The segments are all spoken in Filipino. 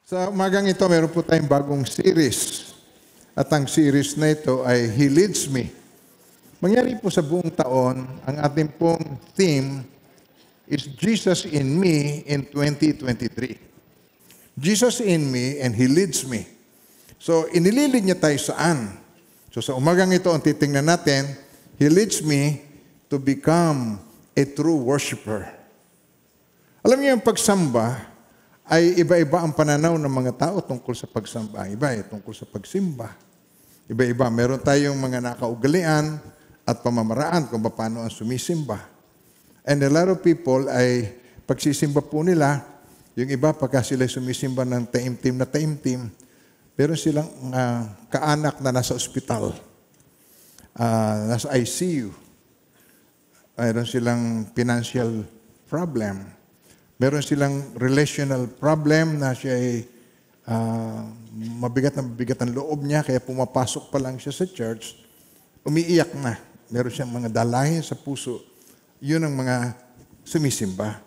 Sa umagang ito, meron po tayong bagong series. At ang series na ito ay He Leads Me. Mangyari po sa buong taon, ang ating pong theme is Jesus in Me in 2023. Jesus in me and He leads me. So, inililid niya tayo saan? So, sa umagang ito, ang titingnan natin, He leads me to become a true worshiper. Alam niyo yung pagsamba, ay iba-iba ang pananaw ng mga tao tungkol sa pagsamba. Iba tungkol sa pagsimba. Iba-iba. Meron tayong mga nakaugalian at pamamaraan kung paano ang sumisimba. And a lot of people ay pagsisimba po nila, yung iba pagka sila sumisimba ng taimtim na taimtim, meron silang kaanak na nasa ospital, nasa ICU. Meron silang financial problem. Meron silang relational problem na siya ay mabigat ang loob niya, kaya pumapasok pa lang siya sa church, umiiyak na. Meron siyang mga dalahin sa puso. Yun ang mga sumisimba.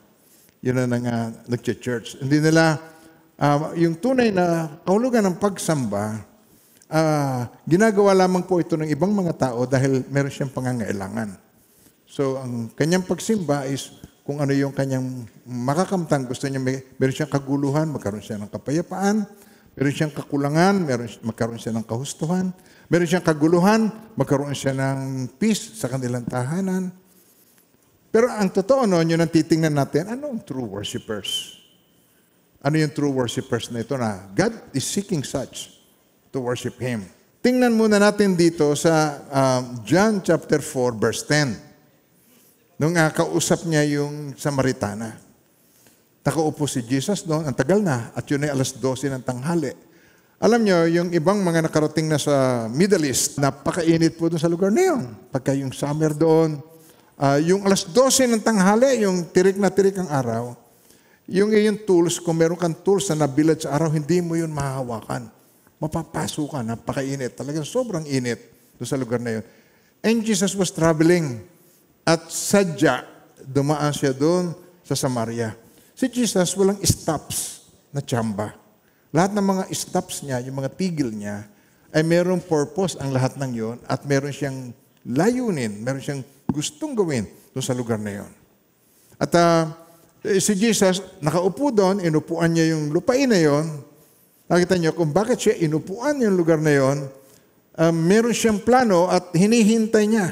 Yun ang nag-church. Hindi nila, yung tunay na kahulugan ng pagsamba, ginagawa lamang po ito ng ibang mga tao dahil meron siyang pangangailangan. So, ang kanyang pagsimba is kung ano yung kanyang makakamtan. Gusto niya, meron siyang kaguluhan, magkaroon siya ng kapayapaan. Meron siyang kakulangan, magkaroon siya ng kahustuhan. Meron siyang kaguluhan, magkaroon siya ng peace sa kanilang tahanan. Pero ang totoo noon, yun ang titingnan natin, anong true worshipers? Ano yung true worshipers na ito na God is seeking such to worship Him. Tingnan muna natin dito sa John chapter 4 verse 10. Nung kausap niya yung Samaritana. Nakaupo si Jesus doon, ang tagal na, at yun ay 12:00 ng tanghali. Alam niyo, yung ibang mga nakarating na sa Middle East, napakainit po doon sa lugar na yun. Pagka yung summer doon, yung 12:00 ng tanghali, yung tirik na tirik ang araw, yung iyong tools, kung meron kang tools na nabilad sa araw, hindi mo yun mahahawakan. Mapapasukan, napakainit. Talagang sobrang init doon sa lugar na yun. And Jesus was traveling. At sadya, dumaan siya doon sa Samaria. Si Jesus walang stops na tsamba. Lahat ng mga stops niya, yung mga tigil niya, ay merong purpose ang lahat ng yon at meron siyang layunin, meron siyang gustong gawin doon sa lugar na yon. At si Jesus, nakaupo doon, inupuan niya yung lupain na yon. Nakita niyo kung bakit siya inupuan yung lugar na yon, meron siyang plano at hinihintay niya.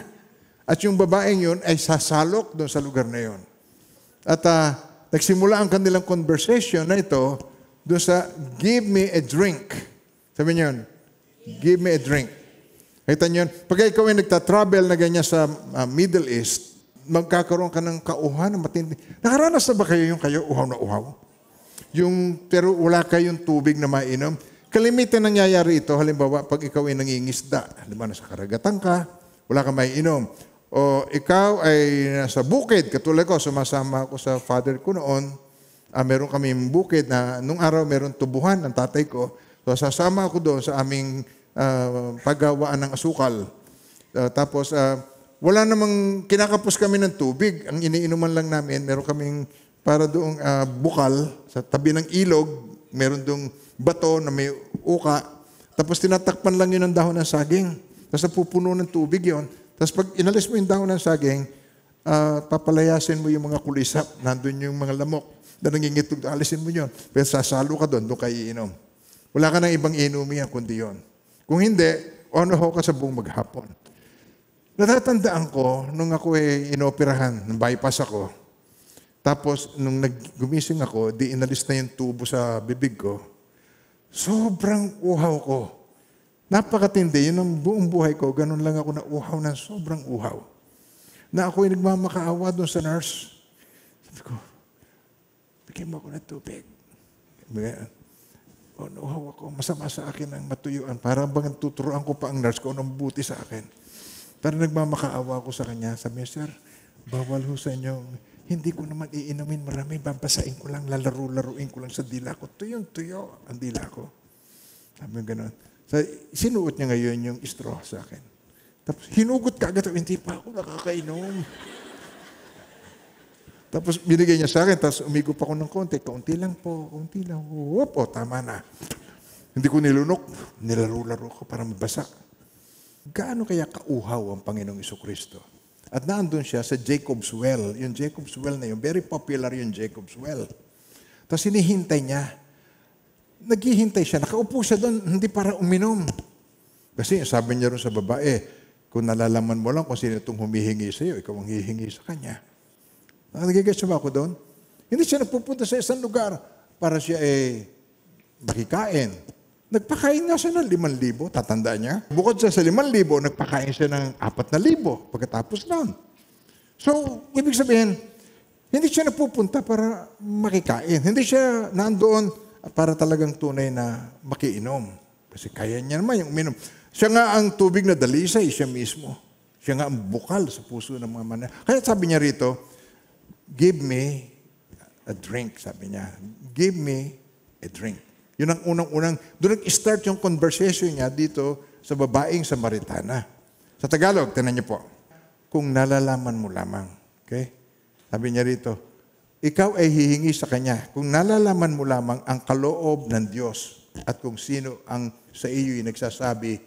At yung babaeng yun ay sasalok doon sa lugar na yun. At nagsimula ang kanilang conversation na ito doon sa, give me a drink. Sabi niyo yun, give me a drink. Kita niyo yun, pag ikaw ay nagta-travel na ganyan sa Middle East, magkakaroon ka ng kauhan na matindi. Nakaranas na ba kayo uhaw na uhaw? Pero wala kayong tubig na mainom. Kalimitan nangyayari ito, halimbawa, pag ikaw ay nangingisda, halimbawa nasa karagatan ka, wala kang maiinom. O ikaw ay nasa bukid, katulad ko, sumasama ako sa father ko noon, meron kaming bukid na nung araw meron tubuhan ng tatay ko, so sasama ako doon sa aming paggawaan ng asukal. Tapos, wala namang kinakapos kami ng tubig, ang iniinuman lang namin, meron kaming para doong bukal, sa tabi ng ilog, meron doong bato na may uka, tapos tinatakpan lang yun ng dahon ng saging, tapos napupuno ng tubig yon. Tapos pag inalis mo yung dahon ng saging, papalayasin mo yung mga kulisap. Nandun yung mga lamok na nangingitog. Alisin mo yun. Pero sasalo ka doon kayo iinom. Wala ka ng ibang inumin yan, kundi yun. Kung hindi, ono ka sa buong maghapon. Natatandaan ko, nung ako inoperahan, nung bypass ako, tapos nung gumising ako, di inalis na yung tubo sa bibig ko, sobrang uhaw ko. Napakatindi, yun ang buong buhay ko, ganun lang ako na uhaw ng sobrang uhaw. Na ako'y nagmamakaawa doon sa nurse. Sabi ko, bigyan mo ako ng tubig. Uhaw ako, masama sa akin ang matuyuan. Para bang tuturuan ko pa ang nurse ko anong buti sa akin. Pero nagmamakaawa ako sa kanya. Sabi niya, sir, bawal ho sa inyo. Hindi ko naman iinumin marami. Babasain ko lang, lalaro-laruin ko lang sa dila ko. Tuyong-tuyo ang dila ko. Sabi niya gano'n. So, sinuot niya ngayon yung straw sa akin. Tapos, hinugot ka agad. Hindi pa ako nakakainom. Tapos binigay niya sa akin, tapos umigop ako ng konti. Kaunti lang po, kaunti lang. Opo, tama na. Hindi ko nilunok. Nilaro-laro ko para mabasa. Gaano kaya kauhaw ang Panginoong Jesucristo? At naandun siya sa Jacob's Well. Yung Jacob's Well na yun, very popular yung Jacob's Well. Tapos hinihintay niya. Naghihintay siya. Nakaupo siya doon, hindi para uminom. Kasi sabi niya rin sa babae, kung nalalaman mo lang kung sino itong humihingi sa iyo, ikaw ang hihingi sa kanya. Nagigets ba ako doon? Hindi siya napupunta sa isang lugar para siya makikain. Nagpakain nga siya ng 5,000, tatandaan niya. Bukod sa 5,000, nagpakain siya ng 4,000 pagkatapos noon. So, ibig sabihin, hindi siya napupunta para makikain. Hindi siya nandoon para talagang tunay na makiinom. Kasi kaya niya naman yung uminom. Siya nga ang tubig na dalisay, siya mismo. Siya nga ang bukal sa puso ng mga mananaliksik. Kaya sabi niya rito, give me a drink, sabi niya. Give me a drink. Yun ang unang-unang, doon nag-start yung conversation niya dito sa babaeng Samaritana. Sa Tagalog, tinan niyo po, kung nalalaman mo lamang. Okay? Sabi niya rito, ikaw ay hihingi sa Kanya kung nalalaman mo lamang ang kaloob ng Diyos at kung sino ang sa iyo yung nagsasabi,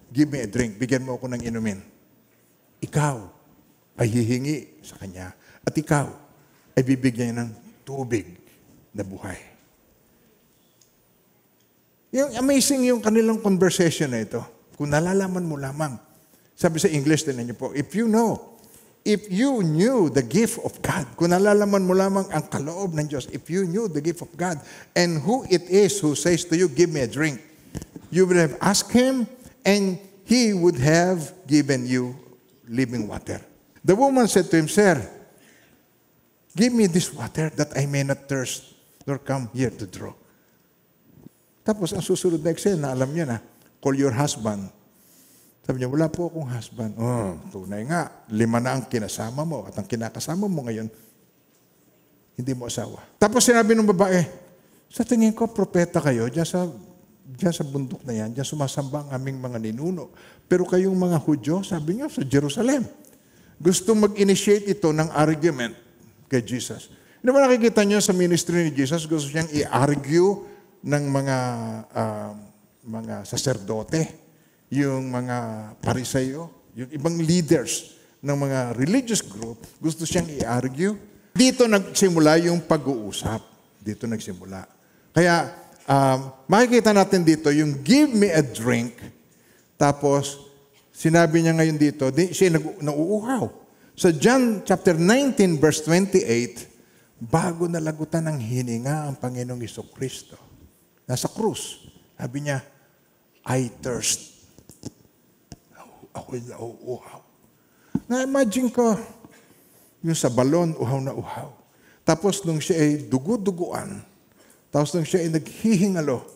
give me a drink, bigyan mo ako ng inumin. Ikaw ay hihingi sa Kanya at ikaw ay bibigyan ng tubig na buhay. Yung amazing yung kanilang conversation na ito. Kung nalalaman mo lamang. Sabi sa English, tinan niyo po, if you knew the gift of God, kung nalalaman mo lamang ang kaloob ng Diyos, if you knew the gift of God, and who it is who says to you, give me a drink, you would have asked Him, and He would have given you living water. The woman said to Him, Sir, give me this water that I may not thirst, nor come here to draw. Tapos, ang susunod na eksena, alam niyo na, call your husband. Sabi niya, wala po akong husband. Oh, tunay nga, 5 na ang kinasama mo at ang kinakasama mo ngayon, hindi mo asawa. Tapos sinabi ng babae, sa tingin ko, propeta kayo, diyan sa bundok na yan, diyan sumasamba ang aming mga ninuno. Pero kayong mga Hudyo, sabi niyo, sa Jerusalem, gusto mag-initiate ito ng argument kay Jesus. Hindi ba nakikita niyo sa ministry ni Jesus, gusto siyang i-argue ng mga saserdote, yung mga parisayo, yung ibang leaders ng mga religious group, gusto siyang i-argue. Dito nagsimula yung pag-uusap. Dito nagsimula. Kaya, makikita natin dito yung give me a drink, tapos sinabi niya ngayon dito, siya nauuhaw. Sa John chapter 19 verse 28, bago nalagutan ng hininga ang Panginoong Jesucristo, nasa krus, sabi niya, I thirst. Ako'y nauuhaw. Na-imagine ko, yung sa balon, uhaw na uhaw. Tapos nung siya ay dugo-duguan, tapos nung siya ay naghihingalo,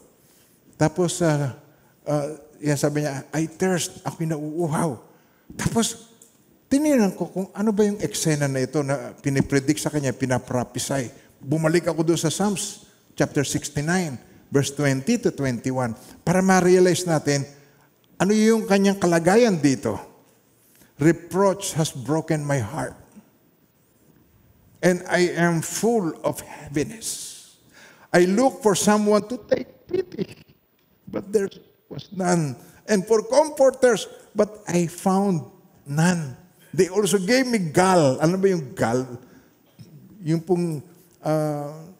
tapos yan sabi niya, I thirst, ako'y nauuhaw. Tapos, tinignan ko kung ano ba yung eksena na ito na pinipredict sa kanya, pinaprophesy. Bumalik ako doon sa Psalms, chapter 69, verse 20 to 21, para ma-realize natin, ano yung kanyang kalagayan dito? Reproach has broken my heart, and I am full of heaviness. I look for someone to take pity, but there was none. And for comforters, but I found none. They also gave me gall. Ano ba yung gall? Yung pong,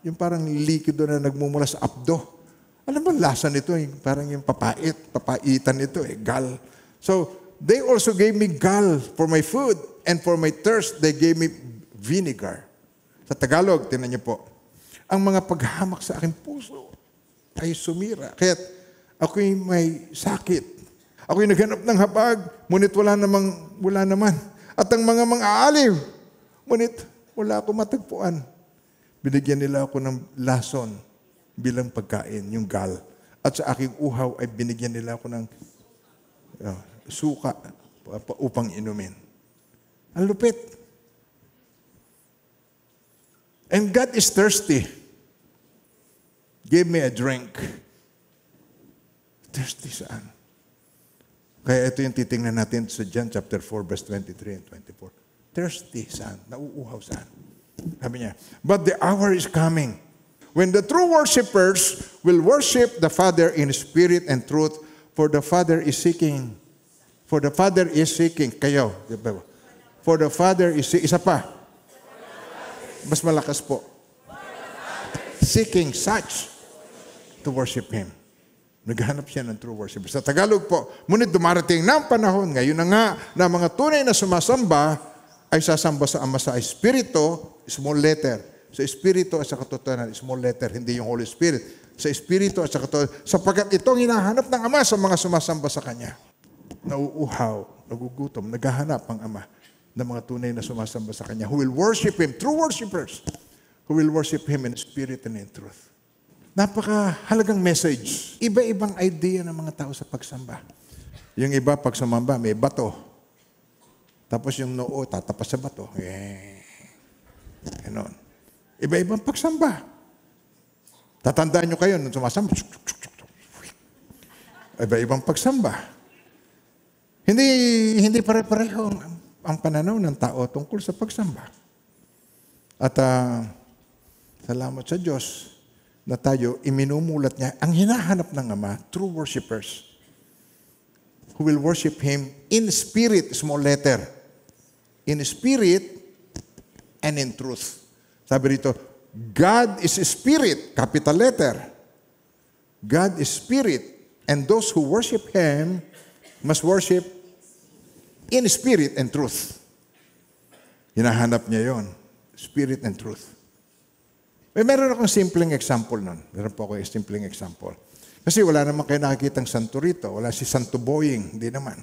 yung parang likido na nagmumula sa abdo. Ano ba lasa nito? Parang yung papaitan ito, gall. So, they also gave me gall for my food, and for my thirst, they gave me vinegar. Sa Tagalog, tinan niyo po, ang mga paghamak sa aking puso ay sumira. Kaya ako'y may sakit. Ako'y naghanap ng habag, ngunit wala naman. At ang mga aaliw, ngunit wala akong matagpuan. Binigyan nila ako ng lason bilang pagkain, yung gall. At sa aking uhaw ay binigyan nila ako ng suka upang inumin. Ang lupit. And God is thirsty. Give me a drink. Thirsty saan? Kaya ito yung titingnan natin sa John chapter 4, verse 23 and 24. Thirsty saan? Nauuhaw saan? Sabi niya, but the hour is coming when the true worshipers will worship the Father in spirit and truth, for the Father is seeking. For the Father is seeking. Kayo. For the Father is seeking. Isa pa. Mas malakas po. Seeking such to worship Him. Naghahanap siya ng true worshipers. Sa Tagalog po, ngunit dumarating na ang panahon, ngayon na nga, na mga tunay na sumasamba ay sasamba sa Ama sa Espiritu, small letter. Sa Espiritu at sa katotohanan, small letter, hindi yung Holy Spirit. Sa Espiritu at sa katotohanan, sapagkat itong hinahanap ng Ama sa mga sumasamba sa Kanya. Nauuhaw, nagugutom, naghahanap ang Ama ng mga tunay na sumasamba sa Kanya, who will worship Him, true worshipers, who will worship Him in spirit and in truth. Napakahalagang message. Iba-ibang idea ng mga tao sa pagsamba. Yung iba, pag sumamba, may bato. Tapos yung noo, tatapas sa bato. Ganon. Iba-ibang pagsamba. Tatandaan nyo kayo nung sumasamba. Iba-ibang pagsamba. Hindi pare-pareho ang pananaw ng tao tungkol sa pagsamba. At salamat sa Diyos na tayo iminumulat niya ang hinahanap ng Ama, true worshipers, who will worship Him in spirit, small letter. In spirit and in truth. Sabi rito, God is spirit, capital letter. God is spirit, and those who worship Him must worship in spirit and truth. Hinahanap niya yon, spirit and truth. Meron akong simpleng example nun. Meron po ako yung simpleng example. Kasi wala naman kayo nakikitang santo rito. Wala si Santo Boying, hindi naman.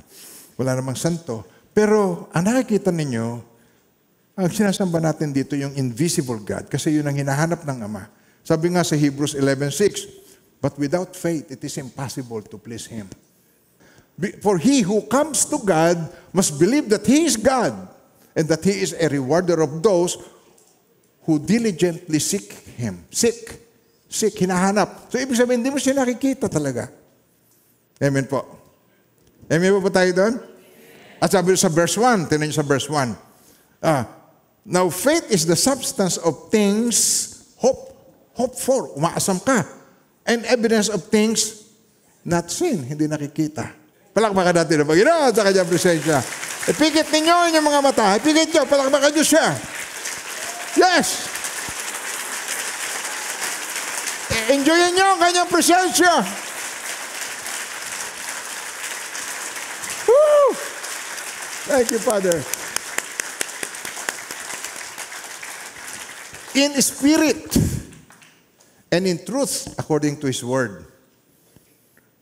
Wala namang santo. Pero ang nakikita ninyo, ang sinasamba natin dito yung invisible God kasi yun ang hinahanap ng Ama. Sabi nga sa Hebrews 11:6, but without faith, it is impossible to please Him. For he who comes to God must believe that He is God and that He is a rewarder of those who diligently seek Him. Seek, hinahanap. So ibig sabihin, hindi mo siya nakikita talaga. Amen po. Amen po tayo doon? At sabi sa verse 1, tinan niyo sa verse 1, now, faith is the substance of things hope for. Umaasam ka. And evidence of things not seen. Hindi nakikita. Palakpakan natin ang Panginoon sa Kanyang presensya. Ipikit ninyo yung mga mata. Ipikit nyo. Palakpakan nyo siya. Yes! Enjoyin nyo ang Kanyang presensya. Woo! Thank you, Father. In spirit and in truth, according to His Word.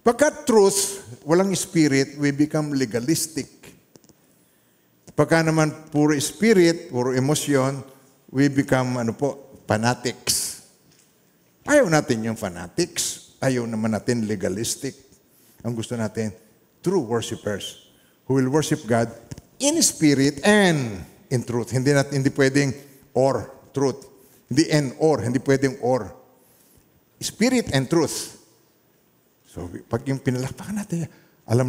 Pagka truth, walang spirit, we become legalistic. Pagka naman puro spirit, puro emosyon, we become, fanatics. Ayaw natin yung fanatics. Ayaw naman natin legalistic. Ang gusto natin, true worshipers who will worship God in spirit and in truth. Hindi pwedeng or truth. Hindi hindi pwedeng or. Spirit and truth. So, pag yung pinalakpakan natin, alam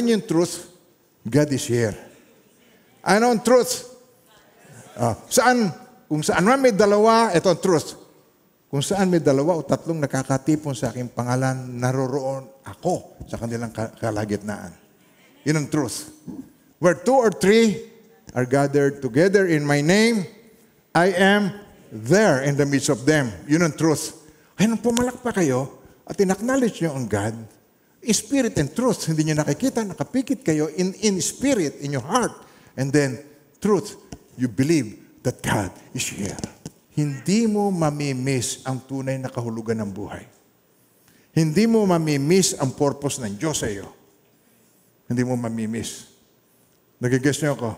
niyo yung truth? God is here. Ano ang truth? Kung saan man may dalawa, ito ang truth. Kung saan may dalawa o tatlong nakakatipon sa aking pangalan, naroroon ako sa kanilang kalagitnaan. Yun ang truth. Where 2 or 3 are gathered together in my name, I am there in the midst of them. Yun ang truth. Kaya nung pumalakpak kayo at in-acknowledge nyo ang God, spirit and truth, hindi nyo nakikita, nakapikit kayo in spirit, in your heart. And then, truth, you believe that God is here. Hindi mo mamimiss ang tunay na kahulugan ng buhay. Hindi mo mamimiss ang purpose ng Diyos sa iyo. Hindi mo mamimiss. Nagigess niyo ako?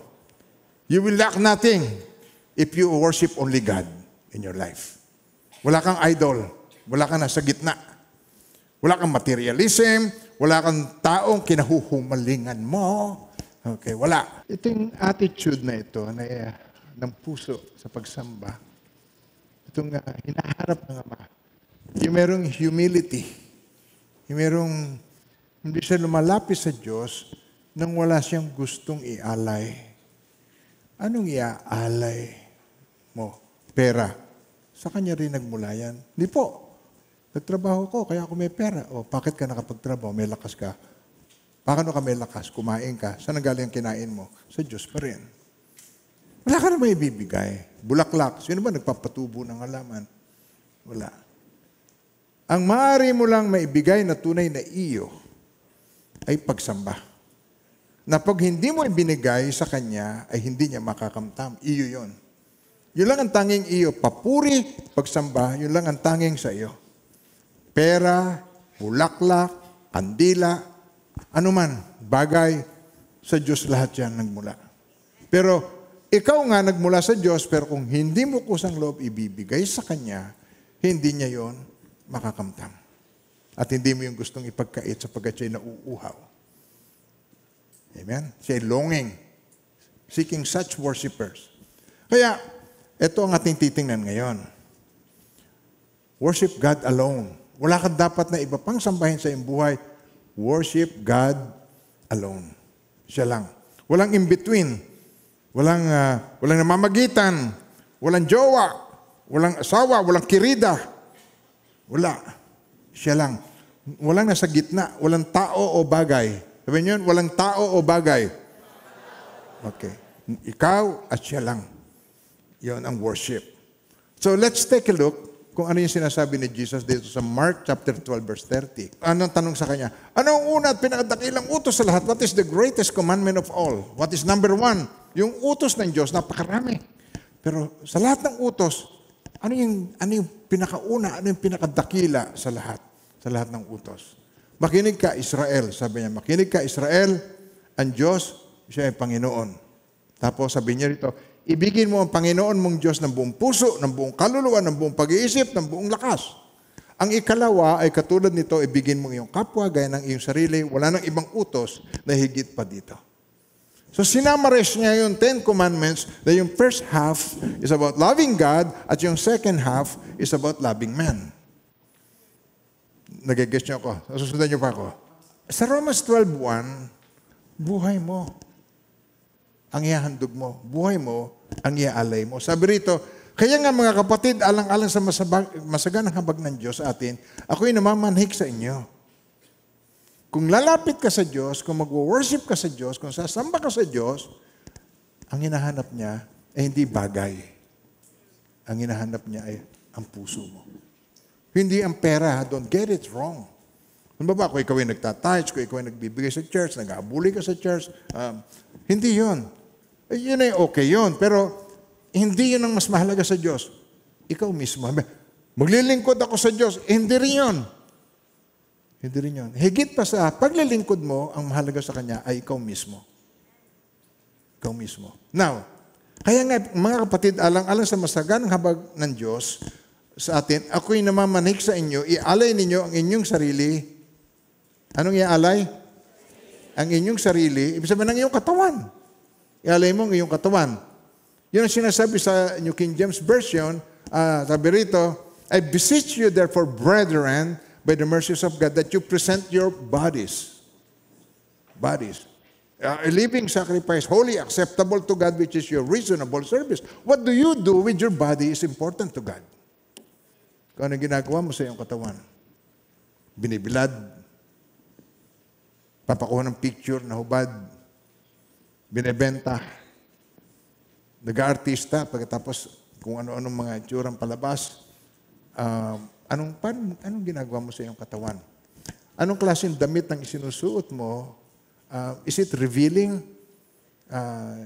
You will lack nothing if you worship only God in your life. Wala kang idol. Wala kang nasa gitna. Wala kang materialism. Wala kang taong kinahuhumalingan mo. Okay, wala. Itong attitude na ito ng puso sa pagsamba, itong hinaharap ng Ama, yung merong humility, yung merong hindi siya lumalapit sa Diyos nang wala siyang gustong ialay. Anong iaalay? mo? Pera. Sa kanya rin nagmula yan. Hindi po. Nagtrabaho ko, kaya ako may pera. O, bakit ka nakapagtrabaho? May lakas ka. Paano ka may lakas? Kumain ka. Saan nanggaling ang kinain mo? Sa Diyos pa rin. Wala ka na may ibibigay. Bulaklak. Sino ba nagpapatubo ng halaman? Wala. Ang maaari mo lang maibigay na tunay na iyo ay pagsamba. Na pag hindi mo ibinigay sa Kanya, ay hindi niya makakamtam. Iyo yon. Yun lang ang tanging iyo. Papuri, pagsamba, yun lang ang tanging sa iyo. Pera, bulaklak, kandila, anuman, bagay, sa Diyos lahat yan nagmula. Pero ikaw nga nagmula sa Diyos, pero kung hindi mo kusang loob ibibigay sa Kanya, hindi niya yon makakamtam. At hindi mo yung gustong ipagkait sapagkat siya'y nauuhaw. Amen? Siya'y longing, seeking such worshipers. Kaya, ito ang ating titingnan ngayon. Worship God alone. Wala ka dapat na iba pang sambahin sa iyong buhay. Worship God alone. Siya lang. Walang in-between. Walang namamagitan. Walang jowa. Walang asawa. Walang kirida. Wala. Siya lang. Walang nasa gitna. Walang tao o bagay. Sabi niyo, walang tao o bagay. Okay. Ikaw at siya lang. Yon ang worship. So let's take a look kung ano yung sinasabi ni Jesus dito sa Mark chapter 12 verse 30. Anong tanong sa kanya? Ano ang una at pinakadakilang utos sa lahat? What is the greatest commandment of all? What is number one? Yung utos ng Diyos, napakarami. Pero sa lahat ng utos, ano yung pinakauna, ano yung pinakadakila sa lahat? Sa lahat ng utos. Makinig ka, Israel. Sabi niya, makinig ka, Israel. Ang Diyos, siya ay Panginoon. Tapos sabi niya rito, ibigin mo ang Panginoon mong Diyos ng buong puso, ng buong kaluluwa, ng buong pag-iisip, ng buong lakas. Ang ikalawa ay katulad nito, ibigin mo iyong kapwa, gaya ng iyong sarili. Wala nang ibang utos na higit pa dito. So sinamarize niya yung 10 Commandments na yung first half is about loving God at yung second half is about loving man. Nag-guess niyo ako? Susundan niyo pa ako? Sa Romans 12:1, buhay mo ang ihahandog mo. Buhay mo ang iaalay mo. Sabi rito, kaya nga mga kapatid, alang-alang sa masaganang habag ng Diyos sa atin, ako'y namamanhik sa inyo. Kung lalapit ka sa Diyos, kung mag-worship ka sa Diyos, kung sasamba ka sa Diyos, ang hinahanap niya ay hindi bagay. Ang hinahanap niya ay ang puso mo. Hindi ang pera. Don't get it wrong. Ano ba? Kung ikaw ay nagtatides, kung ikaw ay nagbibigay sa church, nag-aabuli ka sa church, hindi yun. Yun ay okay yun. Pero hindi yun ang mas mahalaga sa Diyos. Ikaw mismo. Maglilingkod ako sa Diyos. Hindi rin yun. Hindi rin yun. Higit pa sa paglilingkod mo, ang mahalaga sa Kanya ay ikaw mismo. Ikaw mismo. Now, kaya nga, mga kapatid, alang-alang sa masaganang habag ng Diyos sa atin, ako'y namamanhik sa inyo, ialay ninyo ang inyong sarili. Anong ialay? Ang inyong sarili, ibig sabihin ng iyong katawan. Ialay mo ang iyong katawan. Yun ang sinasabi sa New King James Version, sabi rito, I beseech you therefore, brethren, by the mercies of God, that you present your bodies. Bodies. A living sacrifice, holy, acceptable to God, which is your reasonable service. What do you do with your body is important to God. Kung ano ginagawa mo sa iyong katawan. Binibilad. Papakuha ng picture na hubad. Binebenta. Nag-aartista, pagkatapos kung ano-anong mga itsurang palabas. Anong ginagawa mo sa iyong katawan? Anong klaseng damit ang isinusuot mo? Is it revealing?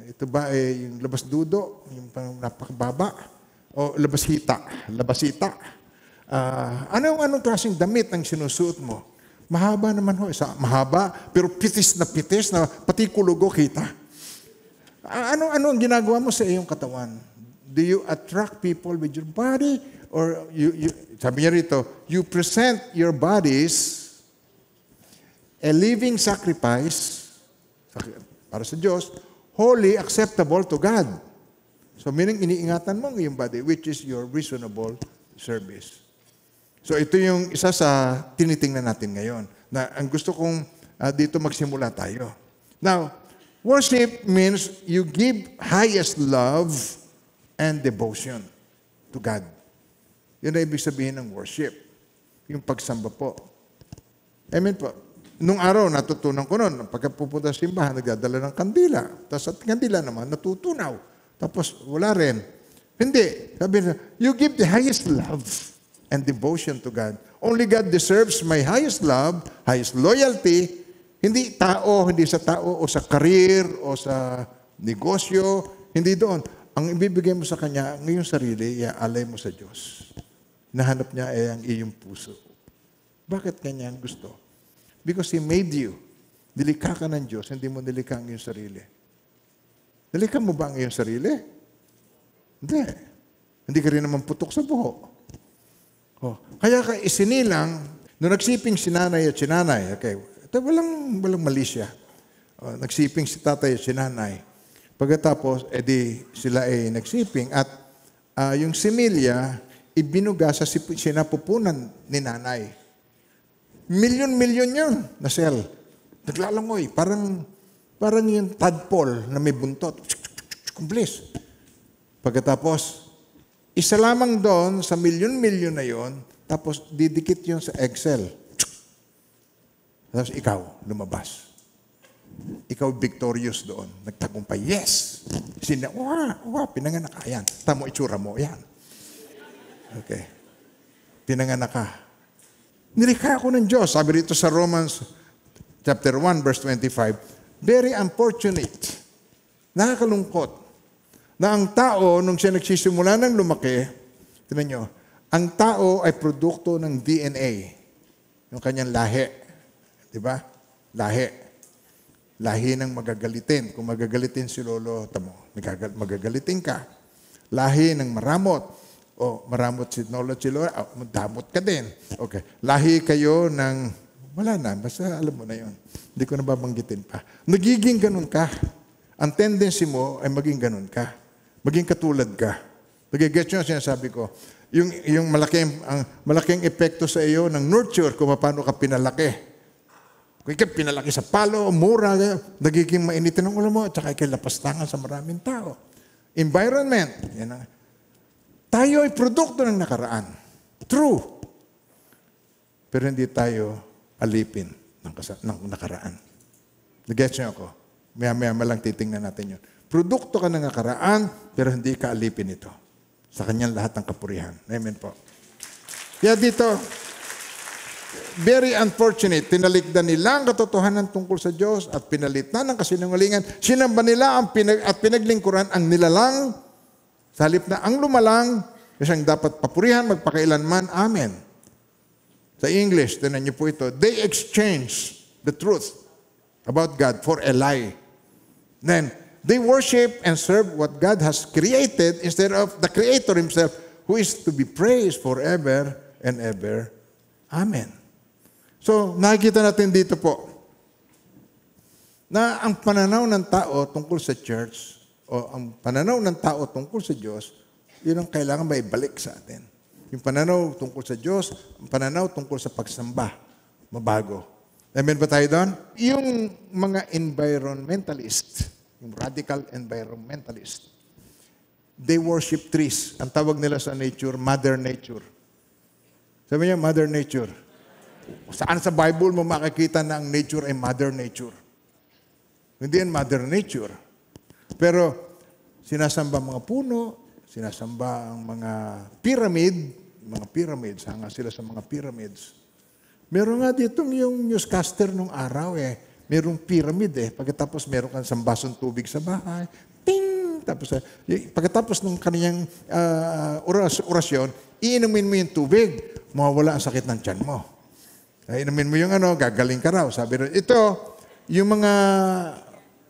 Ito ba yung labas dudo? Yung napakababa? O labasita? Anong klaseng damit ang sinusuot mo? Mahaba naman ho. Mahaba, pero pitis na pati kulugo kita. Ano ang ginagawa mo sa iyong katawan? Do you attract people with your body? Or sabi niya rito, you present your bodies a living sacrifice para sa Diyos, holy, acceptable to God. So meaning, iniingatan mo ang iyong body, which is your reasonable service. So ito yung isa sa tinitingnan natin ngayon, na ang gusto kong dito magsimula tayo. Now, worship means you give highest love and devotion to God. Yun na ibig sabihin ng worship. Yung pagsamba po. Amen po. Nung araw, natutunan ko nun. Pagka pupunta sa simbahan, nagdadala ng kandila. Tapos at kandila naman, natutunaw. Tapos wala rin. Hindi. Sabi na, you give the highest love and devotion to God. Only God deserves my highest love, highest loyalty. Hindi tao, hindi sa tao, o sa career, o sa negosyo. Hindi doon. Ang ibibigay mo sa Kanya, ngayong sarili, iaalay mo sa Diyos. Nahanap niya ay ang iyong puso. Bakit Kanya ang gusto? Because He made you. Nilikha ka ng Diyos, hindi mo nilikha ang iyong sarili. Nilikha mo ba ang iyong sarili? Hindi. Hindi ka rin naman putok sa buho. Oh. Kaya ka isinilang, nung nagsiping si nanay at si nanay, okay, ito walang mali siya. Oh, nagsiping si tatay at si nanay. Pagkatapos, edi sila ay nagsiping at yung similya, ibinuga sa sinapupunan ni nanay. Milyon-milyon yun na cell. Naglalangoy. Parang yung tadpole na may buntot. Kumplis. Pagkatapos, isa lamang doon sa milyon-milyon na yon, tapos didikit yun sa Excel. Tapos ikaw, lumabas. Ikaw victorious doon. Nagtagumpay. Yes! Pinanganak ka. Yan. Tamo itsura mo. Yan. Okay. Pinanganak ka. Nilikha ako ng Diyos. Sabi rito sa Romans chapter 1 verse 25, very unfortunate. Nakakalungkot na ang tao, nung siya nagsisimula ng lumaki, tingnan nyo, ang tao ay produkto ng DNA. Yung kanyang lahi. Diba? Lahi. Lahi ng magagalitin. Kung magagalitin si Lolo, tamo, magagalitin ka. Lahi ng maramot. O, maramot si Lolo, damot ka din. Okay. Lahi kayo ng, wala na, basta alam mo na yon. Hindi ko na babanggitin pa. Nagiging ganun ka. Ang tendency mo ay maging ganun ka. Maging katulad ka. Nagigets nyo ang sinasabi ko. Yung malaking epekto sa iyo ng nurture kung paano ka pinalaki. Kung ikaw pinalaki sa palo, mura, nagiging mainitin ang ulo mo, at saka ikaw lapastangan sa maraming tao. Environment. Yan ang, tayo ay produkto ng nakaraan. True. Pero hindi tayo alipin ng nakaraan. Nag-gets niyo ako? Maya-maya lang titingnan natin yun. Produkto ka ng nakaraan, pero hindi ka alipin ito. Sa kanyang lahat ng kapurihan. Amen po. Kaya dito, very unfortunate, tinalikdan nila ang katotohanan tungkol sa Diyos at pinalitan ng kasinungalingan. Sinamba nila at pinaglingkuran ang nilalang sa halip na ang lumalang kasi ang dapat papurihan magpakailanman. Amen. Sa English, tinan niyo po ito, they exchange the truth about God for a lie. Then, they worship and serve what God has created instead of the Creator Himself who is to be praised forever and ever. Amen. So, nakikita natin dito po na ang pananaw ng tao tungkol sa church o ang pananaw ng tao tungkol sa Diyos, yun ang kailangan maibalik sa atin. Yung pananaw tungkol sa Diyos, ang pananaw tungkol sa pagsamba, mabago. Amen ba tayo doon? Yung mga environmentalist, yung radical environmentalist, they worship trees. Ang tawag nila sa nature, Mother Nature. Sabi niya, Mother Nature. Saan sa Bible mo makikita na ang nature ay Mother Nature? Hindi yan Mother Nature. Pero sinasamba mga puno, sinasamba ang mga pyramids, hanga sila sa mga pyramids. Meron nga dito yung newscaster nung araw merong pyramid Pagkatapos meron kang sambasong tubig sa bahay. Ting! Tapos, pagkatapos ng kaniyang orasyon, iinumin mo yung tubig, mawawala ang sakit ng tiyan mo. Inumin mo yung gagaling ka raw. Sabi rin, ito, yung mga,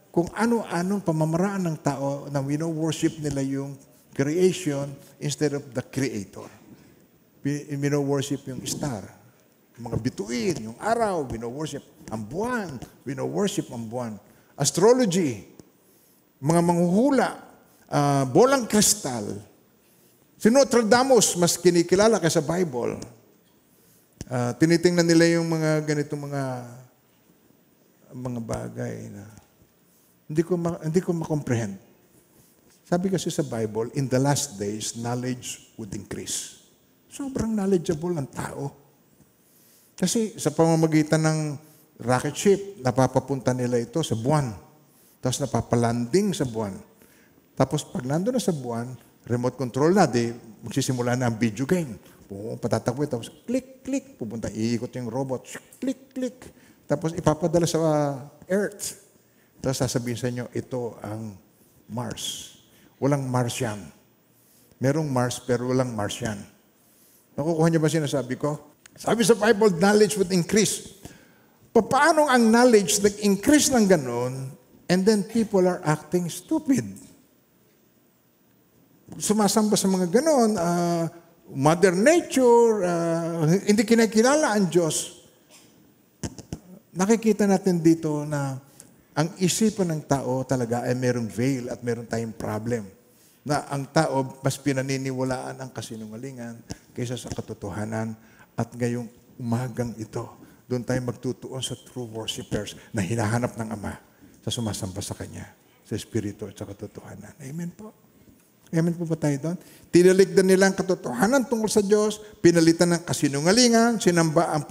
kung ano-anong pamamaraan ng tao na worship nila yung creation instead of the Creator. Worship yung star, yung mga bituin, yung araw, worship ang buwan, worship ang buwan. Astrology, mga manghuhula, bolang kristal. Si Nostradamus, mas kinikilala kaysa Bible. Tinitingnan nila yung mga ganitong mga bagay na hindi ko ma-comprehend. Sabi kasi sa Bible, in the last days, knowledge would increase. Sobrang knowledgeable ang tao. Kasi sa pamamagitan ng rocket ship, napapapunta nila ito sa buwan. Tapos napapalanding sa buwan. Tapos pag nandun na sa buwan, remote control na, magsisimula na ang video game. Patatakbo, tapos click, click, pupunta, iikot yung robot, click, click. Tapos ipapadala sa Earth. Tapos sasabihin sa inyo, ito ang Mars. Walang Martian. Merong Mars, pero walang Martian. Nakukuha niyo ba sinasabi ko? Sabi sa Bible, knowledge would increase. Paano ang knowledge nag-increase ng ganun, and then people are acting stupid? Sumasamba sa mga ganun, Mother Nature, hindi kinakilala ang Diyos. Nakikita natin dito na ang isipan ng tao talaga ay merong veil at meron tayong problem. Na ang tao mas pinaniniwalaan ang kasinungalingan kaysa sa katotohanan. At ngayong umagang ito, doon tayo magtutuon sa true worshipers na hinahanap ng Ama sa sumasamba sa Kanya, sa Espiritu at sa katotohanan. Amen po. Amen po ba tayo doon? Tinalikdan nila ang katotohanan tungkol sa Diyos, pinalitan ng kasinungalingan, sinamba ang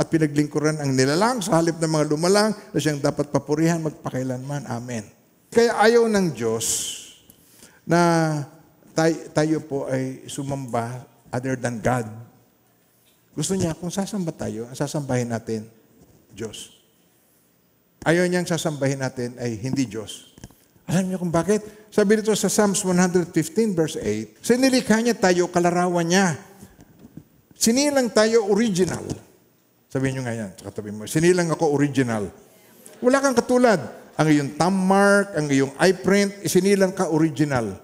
pinaglingkuran ang nilalang sa halip ng mga lumalang na siyang dapat papurihan magpakailanman. Amen. Kaya ayaw ng Diyos na tayo po ay sumamba other than God. Gusto niya, kung sasamba tayo, ang sasambahin natin, Diyos. Ayaw niyang sasambahin natin ay hindi Diyos. Alam niyo kung bakit? Sabi dito sa Psalms 115 verse 8, sinilikha niya tayo, kalarawan niya. Sinilang tayo original. Sabihin niyo nga yan, sa katabi mo, sinilang ako original. Wala kang katulad. Ang iyong thumb mark, ang iyong eye print, isinilang ka original.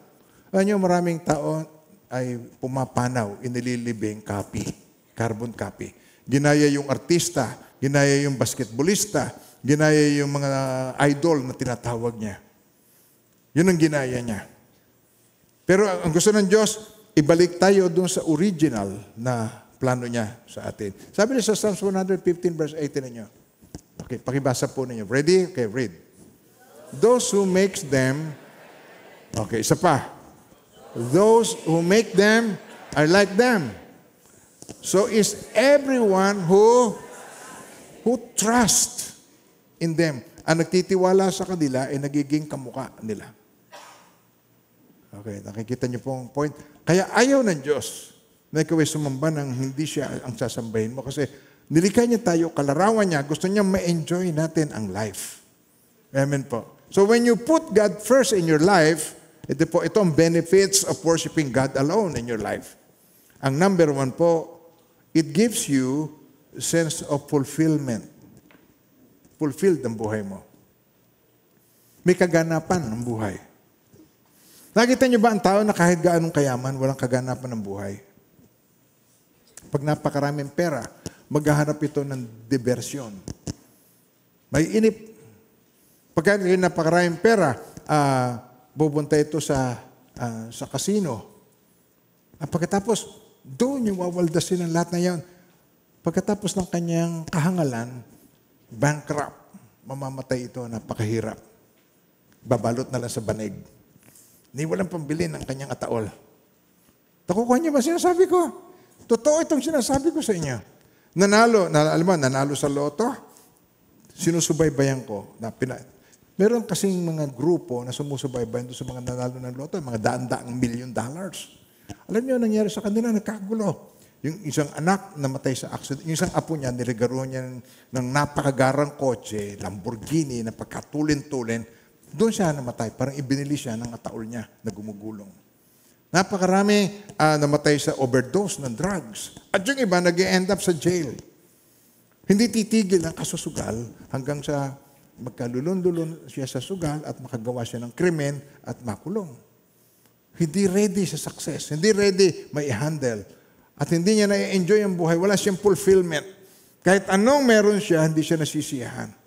Alam niyo, maraming tao ay pumapanaw, inililibing copy, carbon copy. Ginaya yung artista, ginaya yung basketballista, ginaya yung mga idol na tinatawag niya. Yun ang ginaya niya. Pero ang gusto ng Diyos, ibalik tayo doon sa original na plano niya sa atin. Sabi niya sa Psalms 115 verse 18 ninyo. Okay, pakibasa po ninyo. Ready? Okay, read. Those who makes them, okay, isa pa. Those who make them are like them. So is everyone who trusts in them. Ang nagtitiwala sa kanila ay nagiging kamukha nila. Okay, nakikita niyo po ang point. Kaya ayaw ng Diyos na ikaw ay sumamba nang hindi siya ang sasambahin mo. Kasi nilikha niya tayo, kalarawan niya, gusto niya ma-enjoy natin ang life. Amen po. So when you put God first in your life, ito ang benefits of worshiping God alone in your life. Ang number one po, it gives you a sense of fulfillment. Fulfilled ang buhay mo. May kaganapan ang buhay. Nakita niyo ba ang tao na kahit gaanong kayaman, walang kaganapan ng buhay? Pag napakaraming pera, maghahanap ito ng diversyon. May inip. Pagka napakaraming pera, pupunta ito sa casino. Pagkatapos, doon yung wawaldasin ng lahat na yan. Pagkatapos ng kanyang kahangalan, bankrupt, mamamatay ito, napakahirap. Babalot na lang sa banig. Ni walang pambili ng kanyang ataol. Nakukuha niyo ba sinasabi ko? Totoo itong sinasabi ko sa inyo. Nanalo sa loto, sinusubaybayan ko. Meron kasing mga grupo na sumusubaybayan doon sa mga nanalo ng loto, mga daan-daang $1 million. Alam niyo, nangyari sa kanila, nagkagulo. Yung isang anak namatay sa accident, yung isang apo niya, niligaro niya ng napakagarang kotse, Lamborghini, na pagkatulin-tulin, doon siya namatay. Parang ibinili siya ng ataol niya na gumugulong. Napakarami namatay sa overdose ng drugs. At yung iba, nag-end up sa jail. Hindi titigil ang kasusugal hanggang sa magkalulon-lulon siya sa sugal at makagawa siya ng krimen at makulong. Hindi ready sa success. Hindi ready mai-handle. At hindi niya na-enjoy ang buhay. Wala siyang fulfillment. Kahit anong meron siya, hindi siya nasisiyahan.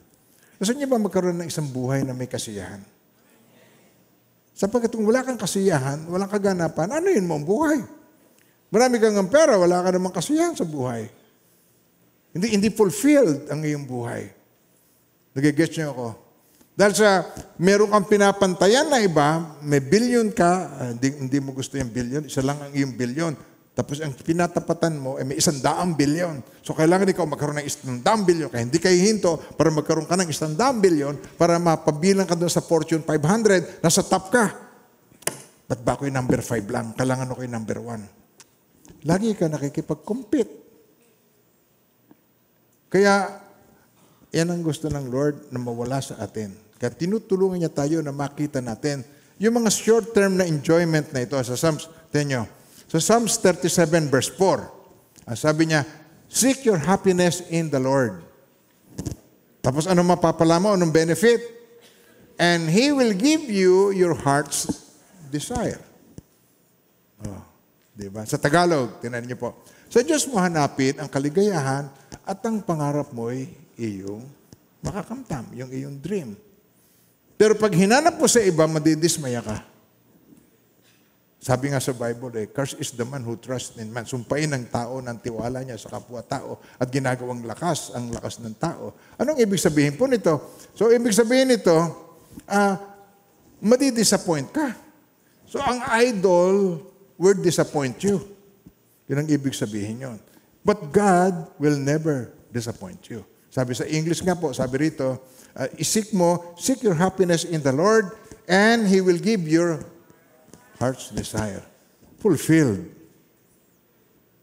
Gusto niyo ba magkaroon ng isang buhay na may kasiyahan? Sapagkat kung wala kang kasiyahan, walang kaganapan, ano yun mo ang buhay? Marami kang pera, wala ka namang kasiyahan sa buhay. Hindi fulfilled ang iyong buhay. Nagigets niyo ako? Dahil sa meron kang pinapantayan na iba, may billion ka, hindi mo gusto yung billion, isa lang ang iyong billion. Tapos ang pinatapatan mo, may 100 billion. So kailangan ikaw magkaroon ng 100 billion. Kaya hindi kayo hinto para magkaroon ka ng 100 billion para mapabilang ka doon sa Fortune 500, nasa top ka. Ba't ba ako yung number 5 lang? Kailangan ako yung number 1. Lagi ka nakikipag-compete. Kaya, yan ang gusto ng Lord na mawala sa atin. Kaya tinutulungan niya tayo na makita natin yung mga short-term na enjoyment na ito sa Psalms. Tingnan nyo. Sa Psalms 37 verse 4, ang sabi niya, seek your happiness in the Lord. Tapos ano mapapala mo? Anong benefit? And He will give you your heart's desire. Oh, diba? Sa Tagalog, tingnan niyo po. Sa Diyos mo hanapin ang kaligayahan at ang pangarap mo ay iyong makakamtam, yung iyong dream. Pero pag hinanap mo sa iba, madidismaya ka. Sabi nga sa Bible, cursed is the man who trusts in man. Sumpain ng tao ng tiwala niya sa kapwa-tao at ginagawang lakas ang lakas ng tao. Anong ibig sabihin po nito? So, ibig sabihin nito, madidisappoint ka. So, ang idol will disappoint you. Yun ang ibig sabihin yun. But God will never disappoint you. Sabi sa English nga po, sabi rito, seek your happiness in the Lord and He will give your heart's desire. Fulfilled.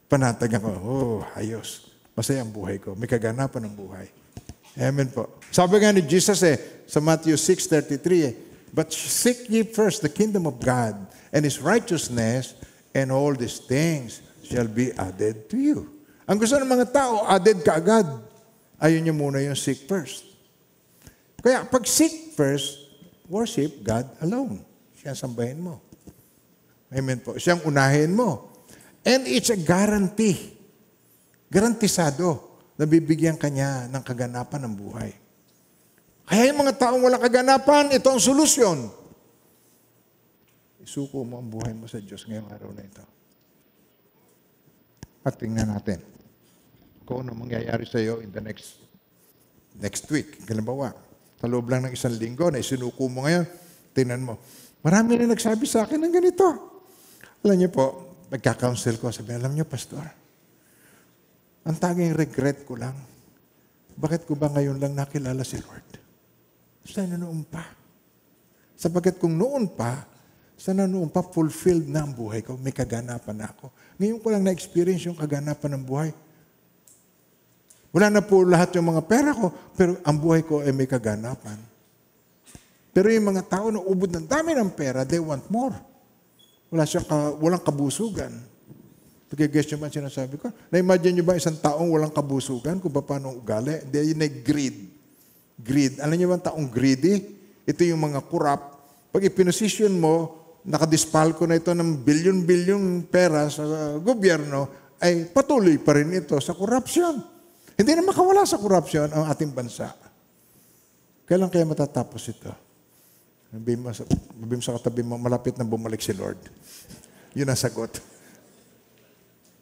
Panatag ako, ayos. Masaya ang buhay ko. May kaganapan ng buhay. Amen po. Sabi nga ni Jesus sa Matthew 6:33, but seek ye first the kingdom of God and His righteousness, and all these things shall be added to you. Ang gusto ng mga tao, added kaagad. Ayun niyo muna yung seek first. Kaya pag seek first, worship God alone. Siya ang sambahin mo. Amen po. Siyang unahin mo. And it's a guarantee. Garantisado na bibigyan kanya ng kaganapan ng buhay. Kaya yung mga taong walang kaganapan, ito ang solusyon. Isuko mo ang buhay mo sa Diyos ngayong araw na ito. At tingnan natin kung ano mangyayari sa iyo in the next week. Halimbawa, sa loob lang ng 1 linggo na isinuko mo ngayon, tingnan mo. Marami na nagsabi sa akin ng ganito. Alam niyo po, nagka-counsel ko, sabi, alam niyo, Pastor, ang tanging regret ko lang, bakit ko ba ngayon lang nakilala si Lord? Sana noon pa. Sapagat kung noon pa, sana noon pa fulfilled na ang buhay ko, may kaganapan na ako. Ngayon ko lang na-experience yung kaganapan ng buhay. Wala na po lahat yung mga pera ko, pero ang buhay ko ay may kaganapan. Pero yung mga tao na ubod ng dami ng pera, they want more. Walang kabusugan. Pag-guess nyo ba sinasabi ko? Na-imagine nyo ba isang taong walang kabusugan kung paano ugali? Hindi, yun ay greed. Greed. Alam nyo ba ang taong greedy? Ito yung mga kurap. Pag ipinosisyon mo, nakadispalko na ito ng bilyon-bilyong pera sa gobyerno, ay patuloy pa rin ito sa korupsyon. Hindi na makawala sa korupsyon ang ating bansa. Kailan kaya matatapos ito? Sabihin mo sa katabi mo, malapit na bumalik si Lord. Yun ang sagot.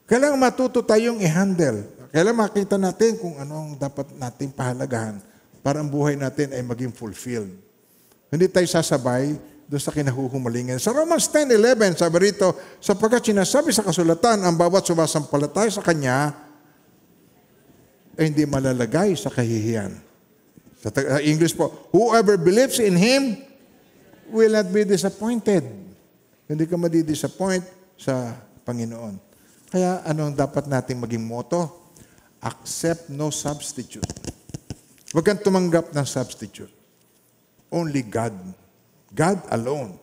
Kailangan matuto tayong i-handle. Kailangan makita natin kung anong dapat nating pahalagahan para ang buhay natin ay maging fulfilled. Hindi tayo sasabay doon sa kinahuhumalingan. Sa Romans 10:11, sabi rito, sapagkat sinasabi sa kasulatan, ang bawat sumasampalataya sa Kanya ay hindi malalagay sa kahihiyan. Sa English po, whoever believes in Him will not be disappointed. Hindi ka madi-disappoint sa Panginoon. Kaya ano ang dapat nating maging motto? Accept no substitute. Huwag kang tumanggap ng substitute. Only God. God alone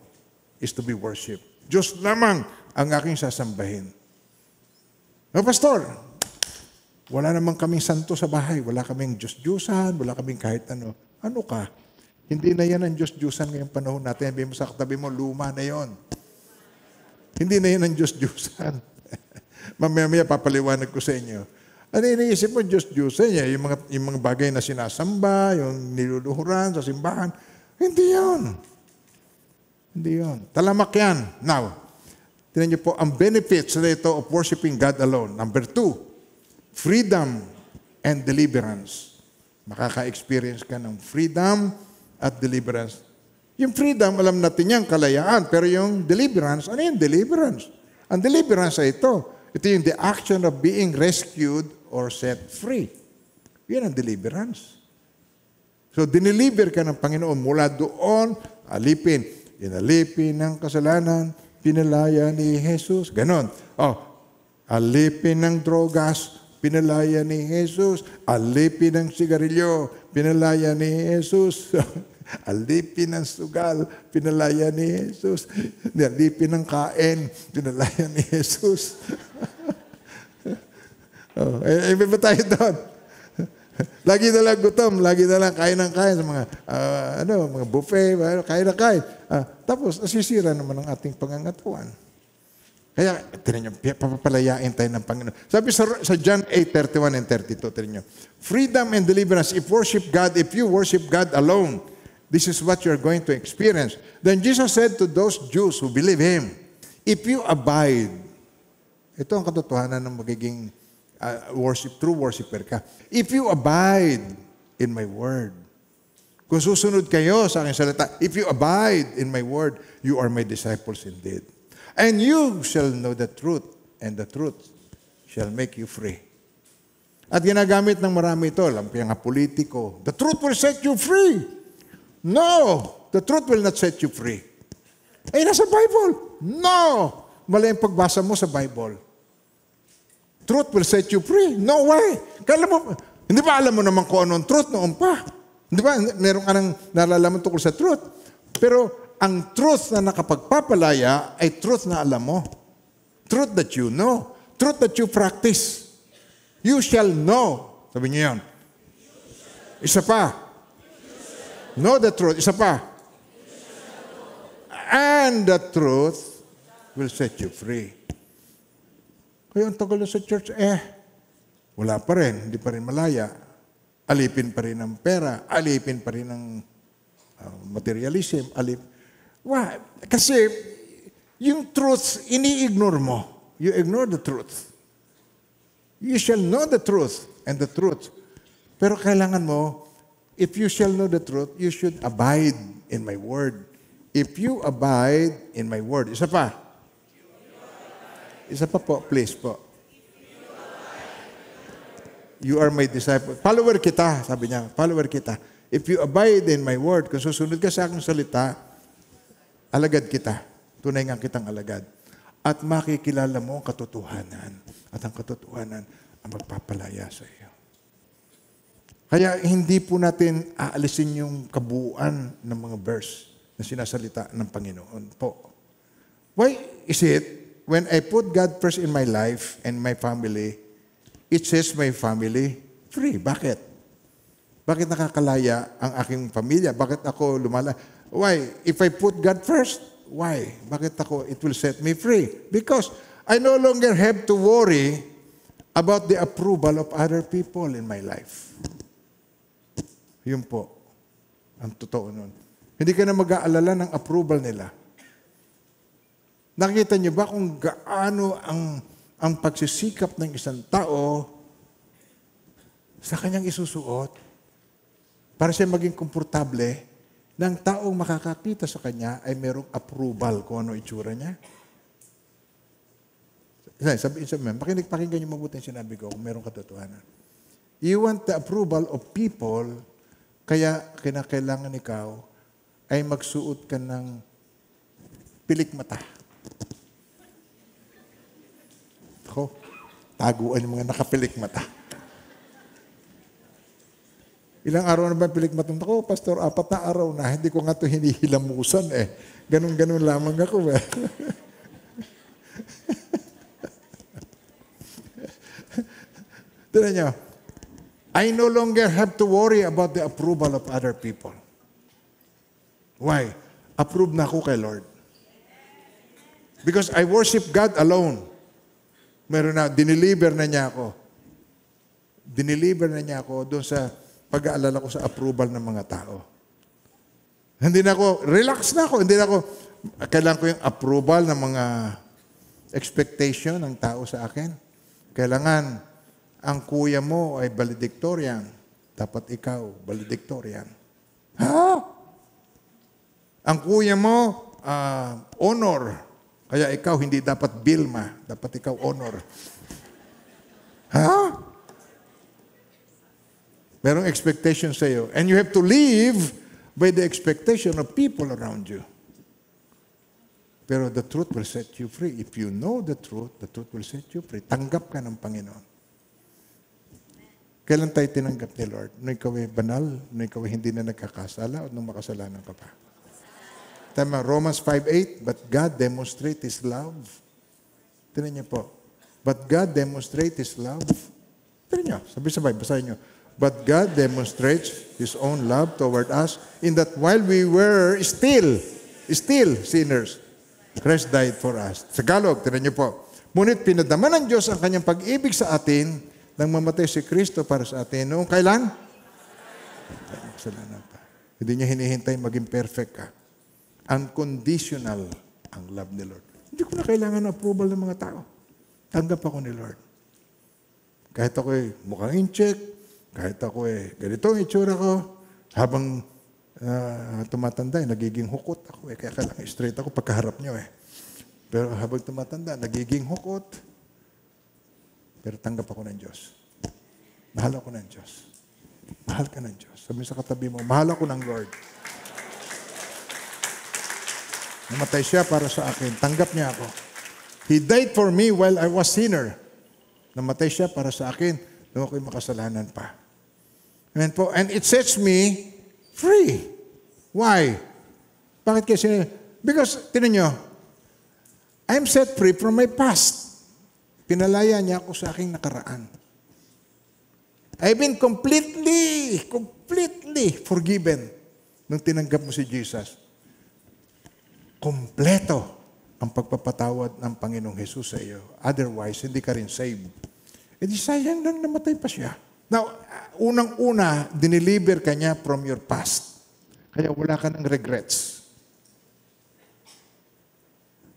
is to be worshipped. Diyos lamang ang aking sasambahin. Pastor, wala namang kaming santo sa bahay. Wala kaming Diyos-Diyusan, wala kaming kahit ano. Ano ka? Hindi na yan ang Diyos-Diyusan ngayong panahon natin. Sabihin mo sa katabi mo, luma na yon. Hindi na yan ang Diyos-Diyusan. Mamaya papaliwanag ko sa inyo. Ano iniisip mo, Diyos-Diyusan niya? Yung mga bagay na sinasamba, yung niluluhuran sa simbahan. Hindi yun. Hindi yun. Talamak yan. Now, tingnan niyo po, ang benefits na ito of worshiping God alone. Number 2, freedom and deliverance. Makaka-experience ka ng freedom at deliverance. Yung freedom, alam natin yan, kalayaan. Pero yung deliverance, ano yung deliverance? Ang deliverance ay ito. Ito yung the action of being rescued or set free. Yan ang deliverance. So, dineliver ka ng Panginoon mula doon, alipin. Inalipin ng kasalanan, pinalaya ni Jesus. Ganon. Alipin ng drogas, pinalaya ni Jesus. Alipin ng sigarilyo, pinalaya ni Jesus. Alipin ng sugal, pinalaya ni Jesus. Alipin ng kain, pinalaya ni Jesus. Iba ba tayo doon? Lagi na lang gutom, lagi na lang kain ng kain sa mga, mga buffet, kain ng kain. Tapos, nasisira naman ang ating pangangatawan. Kaya, tinan nyo, papapalayain tayo ng Panginoon. Sabi sa John 8:31 and 32, tinan nyo, freedom and deliverance, if you worship God alone, this is what you're going to experience. Then Jesus said to those Jews who believe Him, if you abide, ito ang katotohanan ng magiging true worshiper ka. If you abide in my word, kung susunod kayo sa aking salita, if you abide in my word, you are my disciples indeed. And you shall know the truth, and the truth shall make you free. At ginagamit ng marami ito, lampiang nga politiko, the truth will set you free. No, the truth will not set you free. Ay, nasa Bible. No, mali ang pagbasa mo sa Bible. Truth will set you free. No way. Kala mo, hindi ba alam mo naman kung anong truth noon pa? Hindi ba, meron ka nang nalalaman tungkol sa truth. Pero, ang truth na nakapagpapalaya ay truth na alam mo. Truth that you know. Truth that you practice. You shall know. Sabi niyo yan. Isa pa. Know the truth. Isa pa. And the truth will set you free. Kaya ang tagal na sa church, wala pa rin. Hindi pa rin malaya. Alipin pa rin ang pera. Alipin pa rin ang materialism. Why? Kasi yung truth, ini-ignore mo. You ignore the truth. You shall know the truth and the truth. Pero kailangan mo, if you shall know the truth, you should abide in my word. If you abide in my word. Isa pa. Isa pa po, please po. You are my disciple. Follower kita, sabi niya. Follower kita. If you abide in my word, kung susunod ka sa aking salita, alagad kita. Tunay nga kitang alagad. At makikilala mo ang katotohanan. At ang katotohanan ang magpapalaya sa iyo. Kaya hindi po natin aalisin yung kabuuan ng mga verse na sinasalita ng Panginoon po. Why is it, when I put God first in my life and my family, it says my family free. Bakit? Bakit nakakalaya ang aking pamilya? Bakit ako lumala? Why? If I put God first, why? Bakit ako, it will set me free? Because I no longer have to worry about the approval of other people in my life. Yun po. Ang totoo nun. Hindi ka na mag-aalala ng approval nila. Nakikita niyo ba kung gaano ang pagsisikap ng isang tao sa kanyang isusuot para siya maging komportable ng taong makakakita sa kanya ay merong approval kung ano itsura niya. Sabihin, pakinggan niyo mabuti ang sinabi ko kung merong katotohanan. You want the approval of people, kaya kinakailangan ikaw ay magsuot ka ng pilik mata. Ako, taguan yung mga nakapilik mata. Ilang araw na ba pilik matang ako? Pastor, 4 na araw na. Hindi ko nga ito hinihilamusan eh. Ganun-ganun lamang ako eh. Tignan nyo. I no longer have to worry about the approval of other people. Why? Approved na ako kay Lord. Because I worship God alone. Meron na, dineliver na niya ako. Dineliver na niya ako doon sa pag-aalala ko sa approval ng mga tao. Hindi na ako, relax na ako. Hindi na ako, kailangan ko yung approval ng mga expectation ng tao sa akin. Kailangan, ang kuya mo ay valedictorian. Dapat ikaw, valedictorian. Ha? Ang kuya mo, honor. Kaya ikaw, hindi dapat Vilma. Dapat ikaw honor. Ha? Merong expectation sa iyo. And you have to live by the expectation of people around you. Pero the truth will set you free. If you know the truth will set you free. Tanggap ka ng Panginoon. Kailan tayo tinanggap ni Lord? Nung ikaw ay banal, nung ikaw ay hindi na nagkakasala, o nung makasalanan ka pa? Tama, Romans 5:8, but God demonstrate His love. Tinan niyo po. But God demonstrate His love. Tinan niyo, sabay-sabay, basahin niyo. But God demonstrates His own love toward us in that while we were still sinners, Christ died for us. Tagalog, tinan niyo po. Ngunit pinadama ng Diyos ang kanyang pag-ibig sa atin nang mamatay si Kristo para sa atin. Noong kailan? Kasalanan pa. Hindi niya hinihintay maging perfect ka. Unconditional ang love ni Lord. Hindi ko na kailangan ng approval ng mga tao. Tanggap ako ni Lord. Kahit ako mukhang in-check, kahit ako ganito ang itsura ko, habang tumatanda, nagiging hukot ako. Kaya kailangan straight ako pagkaharap nyo. Pero habang tumatanda, nagiging hukot. Pero tanggap ako ng Diyos. Mahal ako ng Diyos. Mahal ka ng Diyos. Sabi sa katabi mo, mahal ako ng Lord. Namatay siya para sa akin. Tanggap niya ako. He died for me while I was sinner. Namatay siya para sa akin nung ako'y makasalanan pa. Amen po. And it sets me free. Why? Bakit kasi? Because, tinan nyo, I'm set free from my past. Pinalaya niya ako sa aking nakaraan. I've been completely forgiven nung tinanggap mo si Jesus. Kompleto ang pagpapatawad ng Panginoong Jesus sa iyo. Otherwise, hindi ka rin saved. E di sayang lang namatay pa siya. Now, unang-una, dineliver ka niya from your past. Kaya wala ka ng regrets.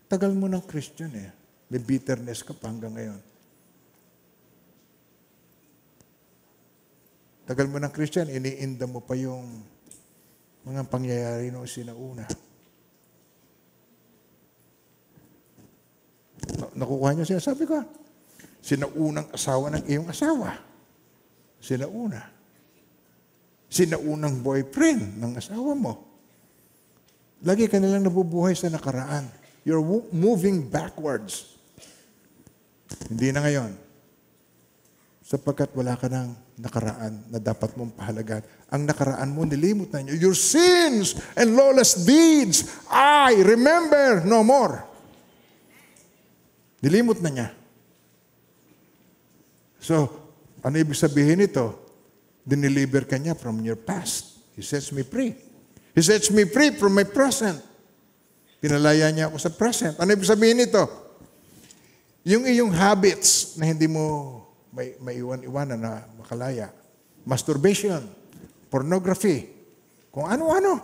Tagal mo ng Christian May bitterness ka pa hanggang ngayon. Tagal mo ng Christian, iniinda mo pa yung mga pangyayari noong sinauna. Nakukuha niyo siya. Sabi ko, sinaunang asawa ng iyong asawa. Sinauna. Sinaunang boyfriend ng asawa mo. Lagi ka nilang nabubuhay sa nakaraan. You're moving backwards. Hindi na ngayon. Sapagkat wala ka ng nakaraan na dapat mong pahalagan. Ang nakaraan mo, nilimot na niyo. Your sins and lawless deeds, I remember no more. Nilimot na niya. So, ano ibig sabihin nito? Dineliver ka niya from your past. He sets me free. He sets me free from my present. Pinalaya niya ako sa present. Ano ibig sabihin nito? Yung iyong habits na hindi mo may iwan-iwanan na makalaya. Masturbation, pornography, kung ano-ano.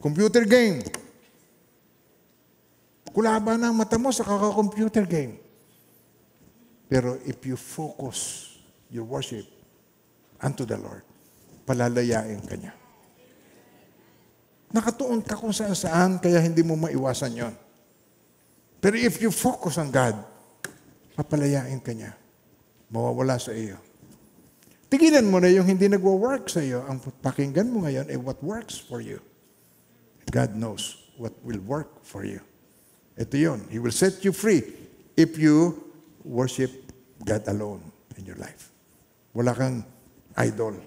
Computer game. Kulaba na ang mata mo sa kaka-computer game. Pero if you focus your worship unto the Lord, palalayain ka niya. Nakatuon ka kung saan-saan, kaya hindi mo maiwasan yon. Pero if you focus on God, papalayain ka niya. Mawawala sa iyo. Tigilan mo na yung hindi nagwo-work sa iyo. Ang pakinggan mo ngayon ay what works for you. God knows what will work for you. Ito yun. He will set you free if you worship God alone in your life. Wala kang idol.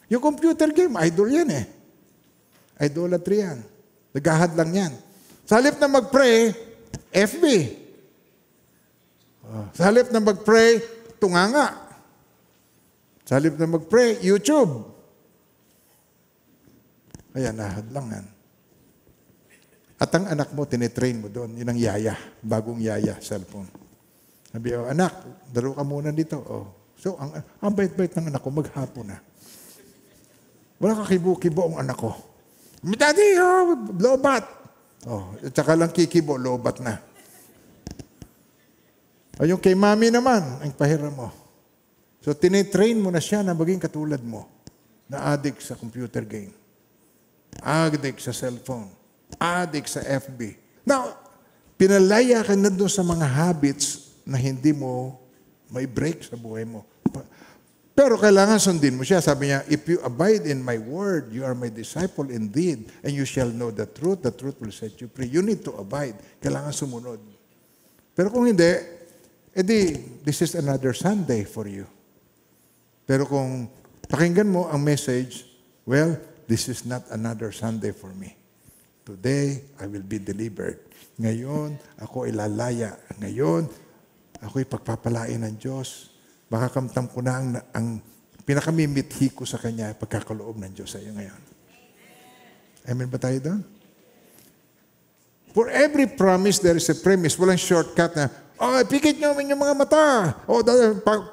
Yung computer game, idol yan Idolatry yan. Naghahad lang yan. Sa halip na mag-pray, FB. Sa halip na mag-pray, tunganga. Sa halip na mag-pray, YouTube. Kaya nahad lang yan. At ang anak mo, tinitrain mo doon. Yun ang yaya. Bagong yaya, cellphone. Sabi, anak, daro ka muna dito. So, ang bait-bait ng anak ko, maghapon na. Wala ka kibo-kibo ang anak ko. Daddy, lobat. At saka lang kikibo, lobat na. Yung kay mami naman, ang pahiram mo. So, tinitrain mo na siya na maging katulad mo, na addict sa computer game. addict sa cellphone, addict sa FB. Now, pinalaya ka na doon sa mga habits na hindi mo may break sa buhay mo. Pero kailangan sundin mo siya. Sabi niya, if you abide in my word, you are my disciple indeed, and you shall know the truth will set you free. You need to abide. Kailangan sumunod. Pero kung hindi, edi, this is another Sunday for you. Pero kung pakinggan mo ang message, well, this is not another Sunday for me. Today, I will be delivered. Ngayon, ako ilalaya. Ngayon, ako'y pagpapalain ng Diyos. Baka kamtam ko na ang pinakamimithi ko sa Kanya, pagkakaloob ng Diyos sa iyo ngayon. Amen ba tayo doon? For every promise, there is a premise. Walang shortcut na, pikit nyo yung mga mata.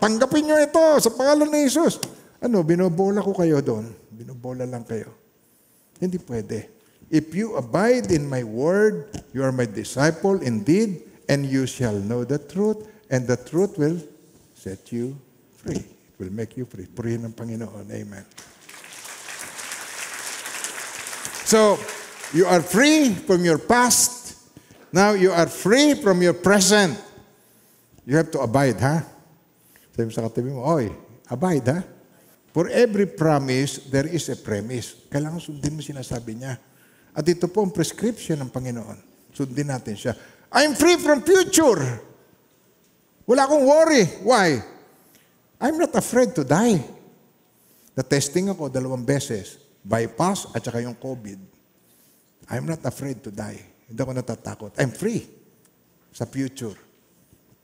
Tanggapin nyo ito sa pangalan ni Jesus. Binobola ko kayo doon. Binobola lang kayo. Hindi pwede. If you abide in my word, you are my disciple indeed, and you shall know the truth, and the truth will set you free. It will make you free. Purihin ng Panginoon. Amen. So, you are free from your past. Now, you are free from your present. You have to abide, ha? Sabi mo sa katabi mo, abide, ha? For every promise, there is a premise. Kailangan sundin mo sinasabi niya. At ito po ang prescription ng Panginoon. Sundin natin siya. I'm free from future. Wala akong worry. Why? I'm not afraid to die. Na-testing ako 2 beses. Bypass at saka yung COVID. I'm not afraid to die. Hindi ako natatakot. I'm free sa future.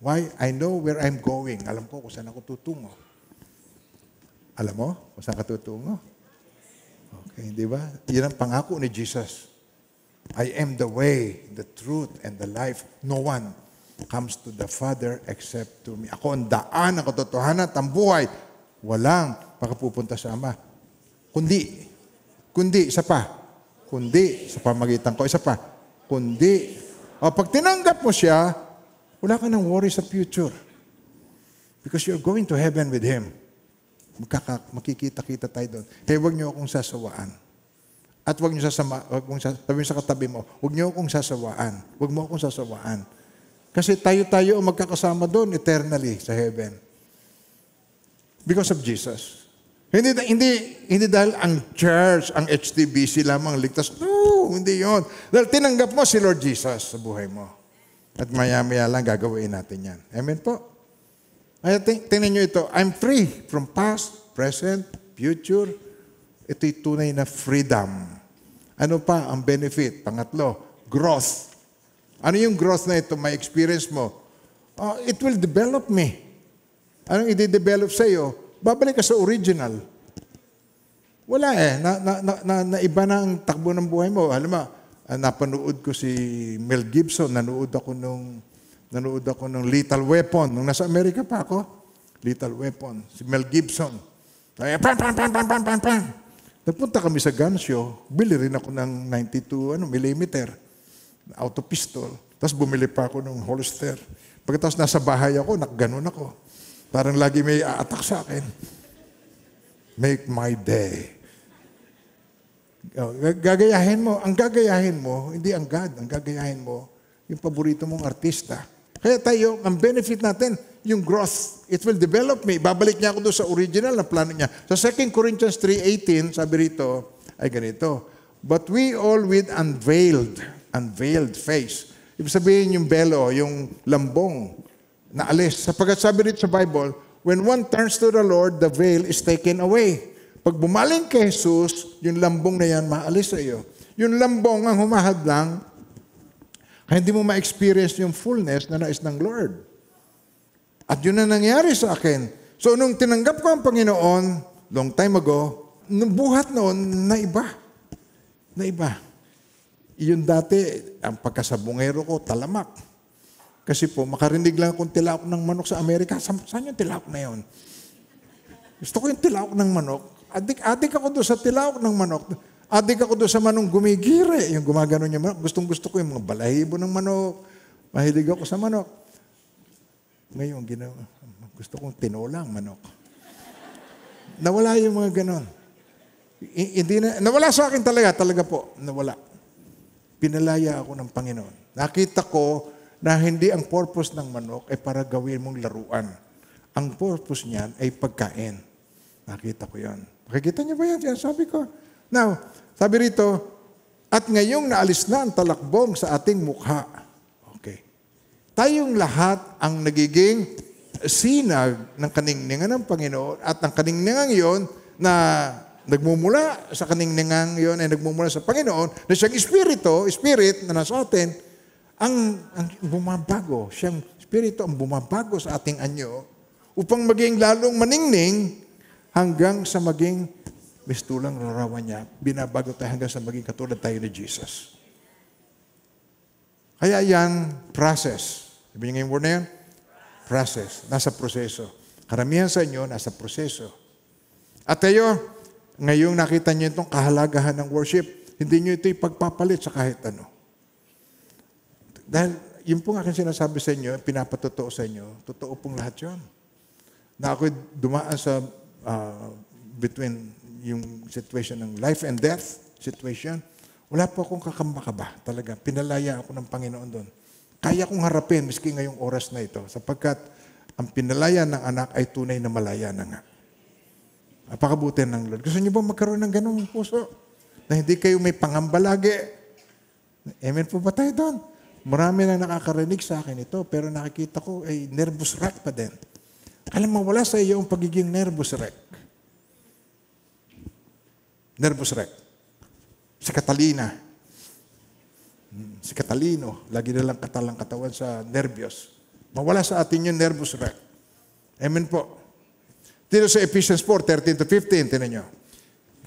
Why? I know where I'm going. Alam ko kung saan ako tutungo. Alam mo kung saan ka tutungo? Okay, di ba? Yan ang pangako ni Jesus. I am the way, the truth, and the life. No one comes to the Father except to me. Ako ang daan, ang katotohanan, at ang buhay. Walang makapupunta sa Ama. Kundi, isa pa. Kundi, sa pamagitan ko, isa pa. Kundi. Pag tinanggap mo siya, wala ka nang worry sa future. Because you're going to heaven with Him. Makikita-kita tayo doon. Kaya huwag niyo akong sasawaan. At huwag niyo sabihin sa katabi mo, huwag niyo akong sasawaan. Huwag mo akong sasawaan. Kasi tayo-tayo ang magkakasama doon eternally sa heaven. Because of Jesus. Hindi dahil ang church, ang HTBC lamang ligtas. No, hindi yon. Dahil tinanggap mo si Lord Jesus sa buhay mo. At maya-maya lang gagawin natin yan. Amen po? Kaya tingnan nyo ito. I'm free from past, present, future. Ito'y tunay na freedom. Ano pa ang benefit? Pangatlo, growth. Ano yung growth na ito? May experience mo. It will develop me. Anong i-develop sa iyo? Babalik ka sa original. Wala Naiba na ang takbo ng buhay mo. Alam mo, napanood ko si Mel Gibson. Nanood ako ng Lethal Weapon. Nung nasa Amerika pa ako, Lethal Weapon. Si Mel Gibson. Pam. Nagpunta kami sa gun show. Bili rin ako ng 92 millimeter. Auto pistol. Tapos bumili pa ako ng holster. Pagkatapos nasa bahay ako, nakaganon ako. Parang lagi may a-attack sa akin. Make my day. Gagayahin mo. Ang gagayahin mo, hindi ang God. Ang gagayahin mo, yung paborito mong artista. Kaya tayo, ang benefit natin, yung growth. It will develop me. Babalik niya ako doon sa original na plano niya. Sa 2 Corinthians 3:18, sabi rito, ay ganito, but we all with unveiled face. Ibig sabihin yung belo, yung lambong na alis. Sapagkat sabi rito sa Bible, when one turns to the Lord, the veil is taken away. Pag bumaling kay Jesus, yung lambong na yan, maalis sa iyo. Yung lambong ang humahadlang, kaya hindi mo ma-experience yung fullness na nais ng Lord. At yun na nangyari sa akin. So, nung tinanggap ko ang Panginoon, long time ago, nung buhat noon, naiba. Yun dati, ang pagkasabungero ko, talamak. Kasi po, makarinig lang akong tilaok ng manok sa Amerika. Saan yung tilaok na yun? Gusto ko yung tilaok ng manok. Adik ako doon sa tilaok ng manok. Adik ako doon sa manong gumigire. Yung gumagano niya manok. Gustong-gusto ko yung mga balahibo ng manok. Mahilig ako sa manok. Ngayon, gusto kong tinolang manok. Nawala yung mga ganon. Hindi na, nawala sa akin talaga po, nawala. Pinalaya ako ng Panginoon. Nakita ko na hindi ang purpose ng manok ay para gawin mong laruan. Ang purpose niyan ay pagkain. Nakita ko yan. Nakikita niyo ba yan? Sabi ko. Now, sabi rito, at ngayong naalis na ang talakbong sa ating mukha. Okay. Tayong lahat ang nagiging sinag ng kaningningan ng Panginoon at ang kaningningan yon na nagmumula sa kaningningan yon ay nagmumula sa Panginoon na siyang spirit na nasa atin, ang bumabago. Siyang spirito ang bumabago sa ating anyo upang maging lalong maningning hanggang sa maging mistulang larawan niya. Binabago tayo hanggang sa maging katulad tayo ni Jesus. Kaya yan, process. Sabi niyo ngayong word na yan? Process. Nasa proseso. Karamihan sa inyo, nasa proseso. At tayo, ngayong nakita niyo itong kahalagahan ng worship, hindi niyo ito ipagpapalit sa kahit ano. Dahil yun pong aking sinasabi sa inyo, pinapatotoo sa inyo, totoo pong lahat yun. Na ako'y dumaan sa between yung situation ng life and death situation, wala po akong kakambakaba talaga. Pinalaya ako ng Panginoon doon. Kaya kong harapin, miski ngayong oras na ito, sapagkat ang pinalaya ng anak ay tunay na malaya na nga. Napakabuti ng Lord. Gusto niyo ba magkaroon ng ganung puso? Na hindi kayo may pangamba lagi? Amen po ba tayo doon? Marami na nakakarinig sa akin ito, pero nakikita ko ay nervous wreck pa din. Alam mo, wala sa iyo ang pagiging nervous wreck. Nervous wreck. Si Catalina. Si Catalino, lagi nilang katalang katawan sa nervyos. Mawala sa atin yung nervous wreck. Amen po. Dito sa Ephesians 4:13-15, tinan nyo.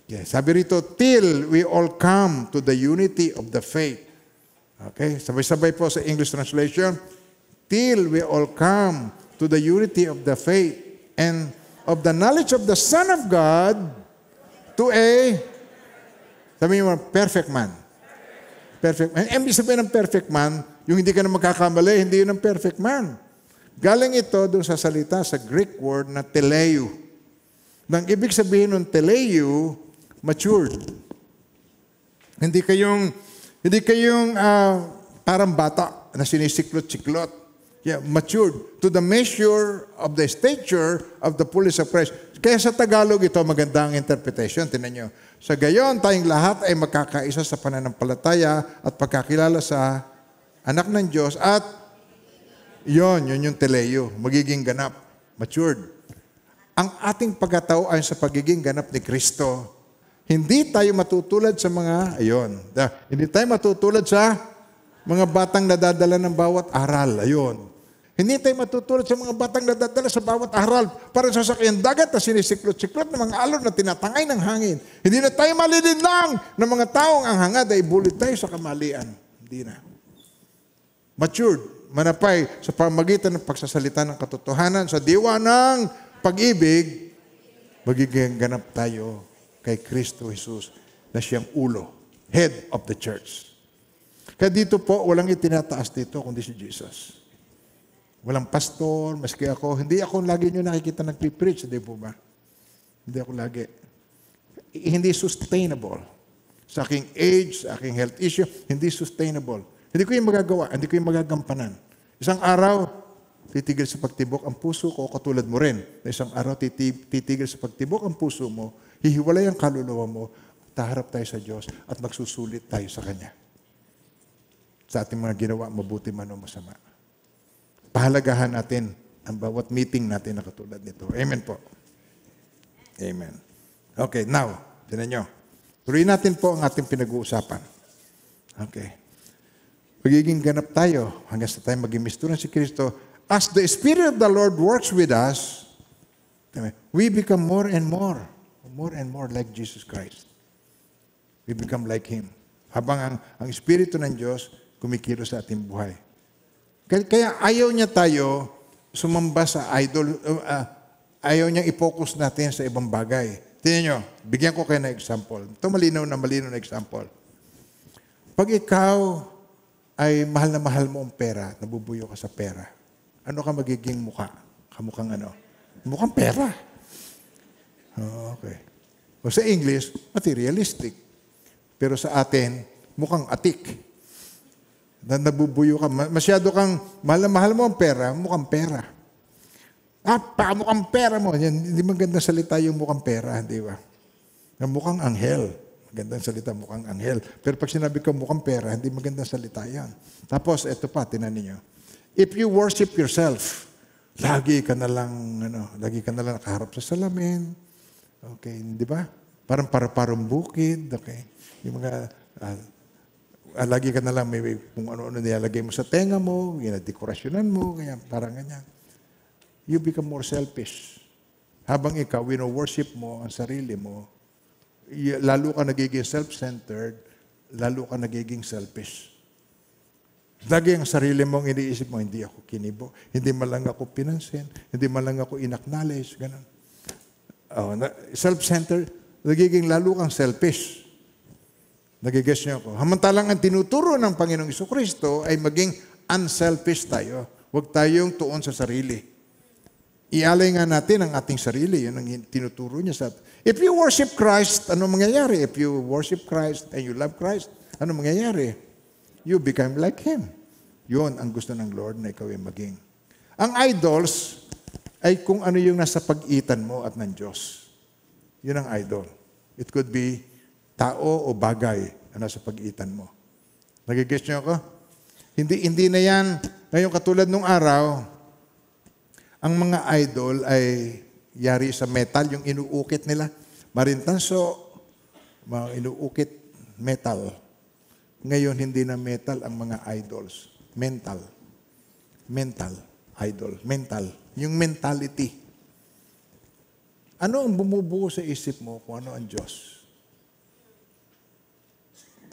Okay. Sabi rito, till we all come to the unity of the faith. Okay, sabay-sabay po sa English translation. Till we all come to the unity of the faith and of the knowledge of the Son of God to a, sabi niyo, perfect man. Perfect man. Ibig sabihin ng perfect man, yung hindi ka na magkakamali, hindi yun ang perfect man. Galing ito doon sa salita, sa Greek word na teleu. Nang ibig sabihin ng teleu, matured. Hindi kayong parang bata na sinisiklot-siklot. Yeah, matured. To the measure of the stature of the fullness of Christ. Kaya sa Tagalog ito, magandang interpretation. Tingnan nyo. Sa gayon, tayong lahat ay magkakaisa sa pananampalataya at pagkakilala sa anak ng Diyos at yun yung teleo, magiging ganap, matured. Ang ating pagkatao ay sa pagiging ganap ni Kristo. Hindi tayo matutulad sa mga, hindi tayo matutulad sa mga batang nadadala ng bawat aral. Hindi tayo matutulad sa mga batang nadadala sa bawat aral para sa sasakyan dagat na sinisiklot-siklot ng mga alon na tinatangay ng hangin. Hindi na tayo malilinlang ng mga taong ang hangad ay bulit tayo sa kamalian. Hindi na. Matured, manapay sa pamagitan ng pagsasalita ng katotohanan sa diwa ng pag-ibig, magiging ganap tayo kay Kristo Jesus na siyang ulo, head of the church. Kaya dito po, walang itinataas dito kundi si Jesus. Walang pastor, maski ako. Hindi ako lagi nyo nakikita nagpipreach, hindi po ba? Hindi ako lagi. Hindi sustainable. Sa aking age, sa aking health issue, hindi sustainable. Hindi ko yung magagawa, hindi ko yung magagampanan. Isang araw, titigil sa pagtibok ang puso ko, katulad mo rin. Isang araw, titigil sa pagtibok ang puso mo, hihiwalay ang kaluluwa mo, taharap tayo sa Diyos at magsusulit tayo sa Kanya. Sa ating mga ginawa, mabuti man o masama. Pahalagahan natin ang bawat meeting natin na katulad nito. Amen po. Amen. Okay, now, tinan nyo. Tuloy natin po ang ating pinag-uusapan. Okay. Magiging ganap tayo hanggang sa tayo maging misturan si Kristo. As the Spirit of the Lord works with us, we become more and more like Jesus Christ. We become like Him. Habang ang Espiritu ng Diyos kumikilos sa ating buhay. Kaya ayaw niya tayo sumamba sa idol, ayaw niya i-focus natin sa ibang bagay. Tingnan nyo, bigyan ko kayo ng example. Ito malinaw na example. Pag ikaw ay mahal na mahal mo ang pera, nabubuyo ka sa pera, ano ka magiging mukha? Kamukhang ano? Mukhang pera. Okay. O sa English, materialistic. Pero sa atin, mukhang atik. Na nabubuyo ka. Masyado kang, mahal mo ang pera, mukhang pera. Mukhang pera mo. Yan, hindi magandang salita yung mukhang pera, di ba? Na mukhang anghel. Magandang salita, mukhang anghel. Pero pag sinabi ko mukhang pera, hindi magandang salita yan. Tapos, eto pa, tinan ninyo. If you worship yourself, lagi ka na lang nakaharap sa salamin. Okay, di ba? Parang para-parang bukid. Okay. Yung mga, lagi ka na lang may kung ano-ano nilalagay mo sa tenga mo, dekorasyonan mo, kaya parang ganyan. You become more selfish. Habang ikaw, worship mo ang sarili mo, lalo ka nagiging self-centered, lalo ka nagiging selfish. Lagi ang sarili mong iniisip mo, hindi ako kinibo, hindi man lang ako pinansin, hindi man lang ako in-acknowledge, gano'n. Self-centered, nagiging lalo kang selfish. Nagigess niyo ako. Hamantalang ang tinuturo ng Panginoong Jesucristo ay maging unselfish tayo. Huwag tayong tuon sa sarili. Ialay nga natin ang ating sarili. Yun ang tinuturo niya sa atin. If you worship Christ, ano mangyayari? If you worship Christ and you love Christ, ano mangyayari? You become like Him. Yun ang gusto ng Lord na ikaw ay maging. Ang idols ay kung ano yung nasa pagitan mo at ng Diyos. Yun ang idol. It could be tao o bagay na nasa pagitan mo. Nagigets niyo ako? Hindi na yan. Ngayon katulad nung araw, ang mga idol ay yari sa metal, yung inuukit nila. Marintanso, mga inuukit metal. Ngayon, hindi na metal ang mga idols. Mental. Mental. Idol. Mental. Yung mentality. Ano ang bumubuo sa isip mo kung ano ang Diyos?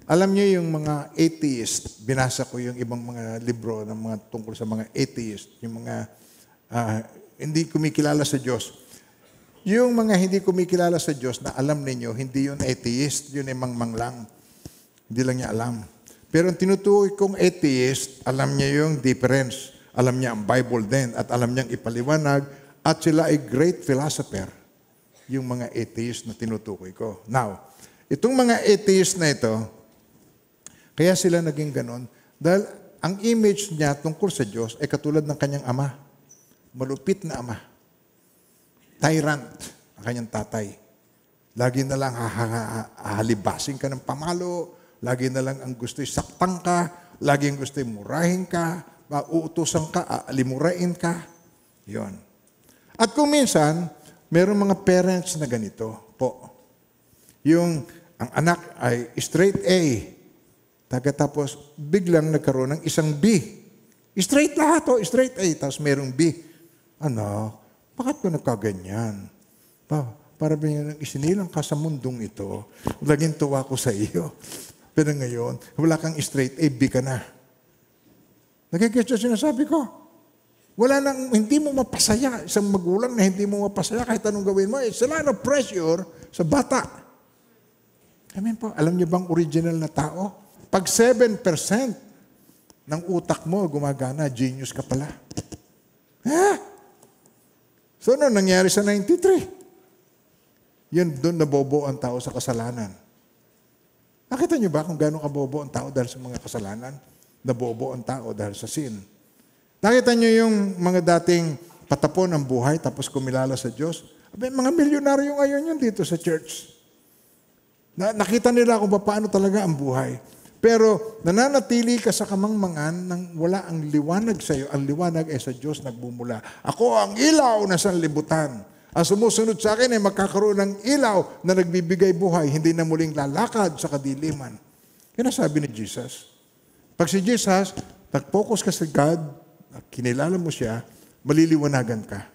Alam niyo yung mga atheist, binasa ko yung ibang mga libro ng mga tungkol sa mga atheist, yung mga hindi kumikilala sa Diyos. Yung mga hindi kumikilala sa Diyos na alam ninyo, hindi yun atheist, yun ay mangmang lang. Hindi lang niya alam. Pero ang tinutukoy kong atheist, alam niya yung difference. Alam niya ang Bible din at alam niyang ipaliwanag at sila ay great philosopher. Yung mga atheist na tinutukoy ko. Now, itong mga atheist na ito, kaya sila naging ganon dahil ang image niya tungkol sa Diyos ay katulad ng kanyang ama. Malupit na ama. Tyrant ang kanyang tatay. Lagi na lang hahalibasin ka ng pamalo. Lagi na lang ang gusto'y saktan ka. Lagi ang gusto'y murahin ka. Uutusan ka, alimurain ka. Yon. At kung minsan, mayroong mga parents na ganito po. Yung ang anak ay straight A. Tapos biglang nagkaroon ng isang B. Straight lahat o, straight A. Tapos mayroong B. Anak, bakit ka nagkaganyan? Para ba yung isinilang ka sa mundong ito, laging tuwa ko sa iyo. Pero ngayon, wala kang straight A, B ka na. Nagigets yung sinasabi ko. Wala nang, hindi mo mapasaya. Isang magulang na hindi mo mapasaya kahit anong gawin mo. It's a lot of pressure sa bata. Amen po. Alam niyo bang original na tao? Pag 7% ng utak mo gumagana, genius ka pala. Ha? So, ano nangyari sa 93? Yun, doon nabobo ang tao sa kasalanan. Nakita niyo ba kung gano'ng kabobo ang tao dahil sa mga kasalanan? Nabobo ang tao dahil sa sin. Nakita niyo yung mga dating patapon ng buhay tapos kumilala sa Diyos? Mga milyonaryo ngayon yun dito sa church. Nakita nila kung paano talaga ang buhay. Pero nananatili ka sa kamangmangan nang wala ang liwanag sa iyo. Ang liwanag ay sa Diyos nagbumula. Ako ang ilaw na sanlibutan. Ang sumusunod sa akin ay magkakaroon ng ilaw na nagbibigay buhay, hindi na muling lalakad sa kadiliman. Yan ang sabi ni Jesus. Pag si Jesus, nag-focus ka sa God, kinilala mo siya, maliliwanagan ka.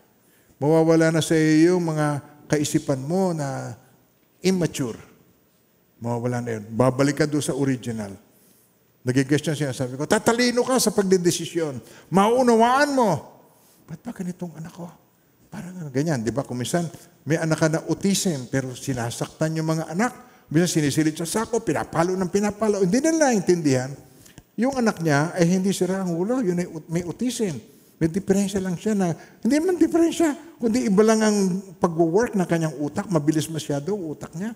Mawawala na sa iyo yung mga kaisipan mo na immature. Mawawala na yun. Babalik ka doon sa original. Nagigess niya sabi ko, tatalino ka sa pagdedesisyon. Maunawaan mo. Ba't ba ganitong anak ko? Parang ganyan. Di ba? Kung minsan, may anak ka na autism, pero sinasaktan yung mga anak. Minsan sinisilid sa sako, pinapalo ng pinapalo. Hindi nila naintindihan. Yung anak niya ay hindi sira ang ulo. Yun ay may autism. May diferensya lang siya na, hindi naman diferensya, kundi iba lang ang pag-work ng kanyang utak, mabilis masyado ang utak niya.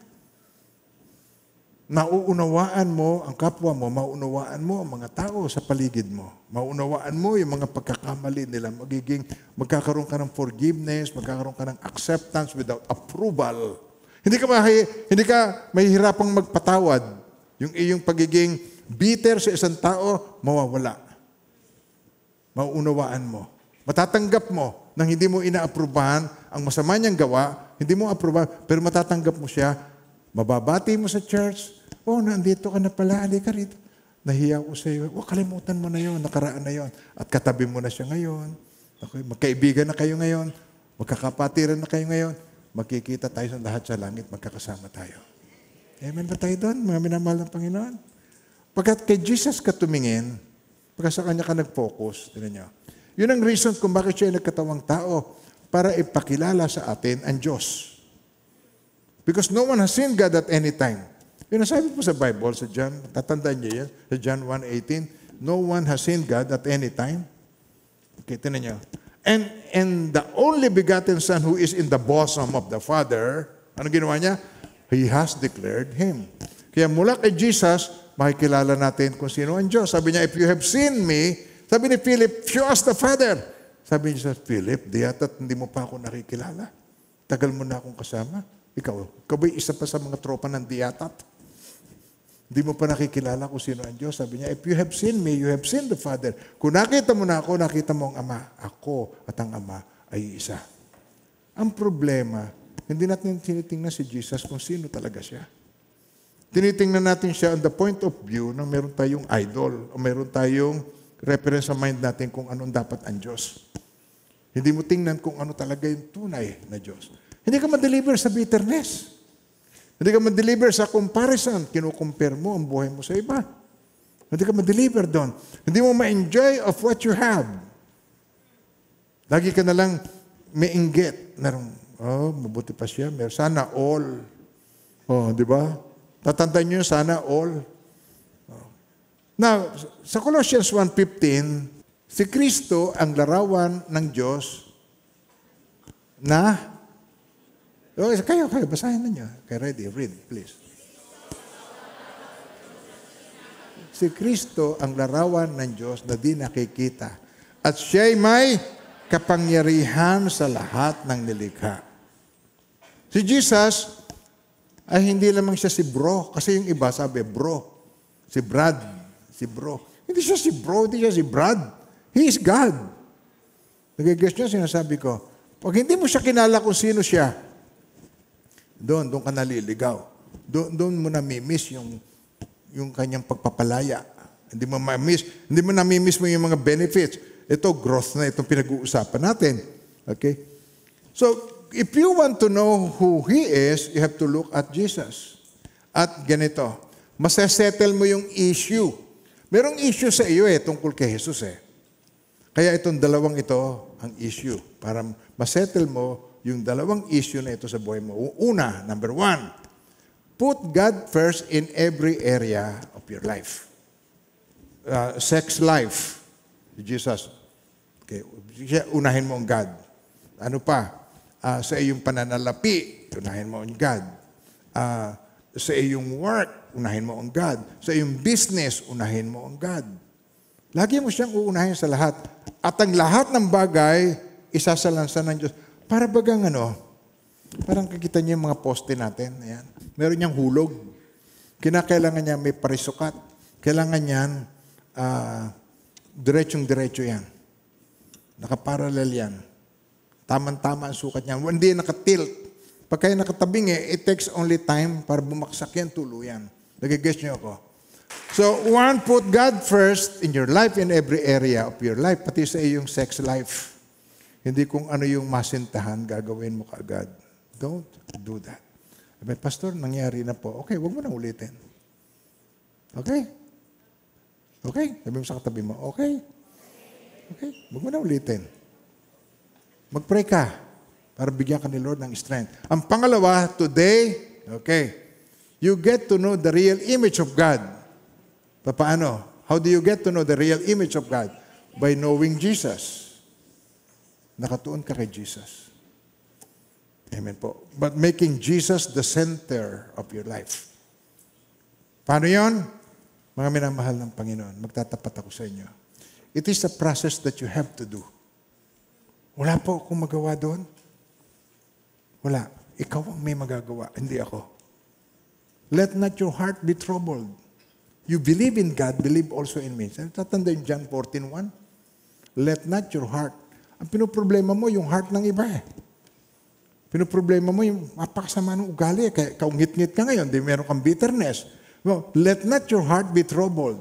Nauunawaan mo ang kapwa mo, mauunawaan mo ang mga tao sa paligid mo. Mauunawaan mo yung mga pagkakamali nila. Magkakaroon ka ng forgiveness, magkakaroon ka ng acceptance without approval. Hindi ka mahihirapang magpatawad. Yung iyong pagiging bitter sa isang tao, mawawala. Mauunawaan mo. Matatanggap mo nang hindi mo inaaprubahan ang masama niyang gawa, hindi mo aprubahan, pero matatanggap mo siya. Mababati mo sa church, nandito ka na pala, hindi ka rito. Nahiya ko sa iyo. Kalimutan mo na yon, nakaraan na yon. At katabi mo na siya ngayon. Okay, magkaibigan na kayo ngayon. Magkakapatiran na kayo ngayon. Magkikita tayo sa lahat sa langit, magkakasama tayo. Amen ba tayo doon, mga minamahal ng Panginoon? Pagkat kay Jesus ka tumingin, pagkat sa Kanya ka nag-focus, tinan niyo. Yun ang reason kung bakit siya ay nagkatawang tao, para ipakilala sa atin ang Diyos. Because no one has seen God at any time. Yun ang sabi po sa Bible, sa John, tatandaan niyo yan, sa John 1:18, no one has seen God at any time. Okay, tinan niyo. And the only begotten Son who is in the bosom of the Father, ano ginawa niya? He has declared Him. Kaya mula kay Jesus, makikilala natin kung sino ang Diyos. Sabi niya, if you have seen me, sabi ni Philip, show us the Father. Sabi niya, Philip, di yata't hindi mo pa ako nakikilala. Tagal mo na akong kasama. Ikaw ba'y isa pa sa mga tropa ng diyatat? Hindi mo pa nakikilala kung sino ang Diyos. Sabi niya, if you have seen me, you have seen the Father. Kung nakita mo na ako, nakita mo ang Ama. Ako at ang Ama ay isa. Ang problema, hindi natin tinitingnan si Jesus kung sino talaga siya. Tinitingnan natin siya on the point of view na meron tayong idol o meron tayong reference sa mind natin kung anong dapat ang Diyos. Hindi mo tingnan kung ano talaga yung tunay na Diyos. Hindi ka ma-deliver sa bitterness. Hindi ka ma-deliver sa comparison. Kinukumpare mo ang buhay mo sa iba. Hindi ka ma-deliver doon. Hindi mo ma-enjoy of what you have. Lagi ka na lang may inggit. Mabuti pa siya. Sana all. Di ba? Tatandaan niyo, sana all. Now, sa Colossians 1:15, si Kristo ang larawan ng Diyos na kayo, basahin na niyo. Okay, ready, read, please. Si Kristo ang larawan ng Diyos na di nakikita. At siya'y may kapangyarihan sa lahat ng nilikha. Si Jesus ay hindi lamang siya si bro. Kasi yung iba sabi, bro. Si Brad. Si bro. Hindi siya si bro, hindi siya si Brad. He is God. Nag-guess niyo, sinasabi ko. Pag hindi mo siya kinala kung sino siya, doon ka naliligaw. Doon mo namimiss yung kanyang pagpapalaya. Hindi mo namimiss mo yung mga benefits. Ito, growth na itong pinag-uusapan natin. Okay? So, if you want to know who He is, you have to look at Jesus. At ganito, masasettle mo yung issue. Merong issue sa iyo tungkol kay Jesus Kaya itong dalawang ito ang issue. Para masettle mo yung dalawang issue na ito sa buhay mo. Una, number 1, put God first in every area of your life. Sex life. Jesus. Okay. Unahin mo ang God. Ano pa? Sa iyong pananalapi, unahin mo ang God. Sa iyong work, unahin mo ang God. Sa iyong business, unahin mo ang God. Lagi mo siyang uunahin sa lahat. At ang lahat ng bagay, isasalansan ng Diyos. Para bagang parang kakita niyo yung mga poste natin. Ayan. Meron niyang hulog. Kinakailangan niya may parisukat. Kailangan niyan, diretsong-diretso yan. Nakaparallel yan. Tamang-tama ang sukat niya. Hindi nakatilt. Pag kayo nakatabing it takes only time para bumaksak yan, tuluyan. Nag-guess niyo ako. So, 1, put God first in your life, in every area of your life, pati sa iyong sex life. Hindi kung ano yung masintahan, gagawin mo kaagad. Don't do that. Sabi, Pastor, nangyari na po. Okay, huwag mo na ulitin. Okay? Okay? Sabi mo sa katabi mo, okay? Okay, huwag mo na ulitin. Mag-pray ka para bigyan ka ni Lord ng strength. Ang pangalawa, today, you get to know the real image of God. Paano? How do you get to know the real image of God? By knowing Jesus. Nakatuon ka kay Jesus. Amen po. But making Jesus the center of your life. Paano yon? Mga minamahal ng Panginoon, magtatapat ako sa inyo. It is a process that you have to do. Wala po akong magawa doon. Wala. Ikaw ang may magagawa, hindi ako. Let not your heart be troubled. You believe in God, believe also in me. Tatanda yung John 14:1. Let not your heart. Ang pinoproblema mo, yung heart ng iba eh. Pinoproblema mo yung mapakasama ng ugali. Kaya kaungit-ngit ka ngayon, di meron kang bitterness. No, let not your heart be troubled.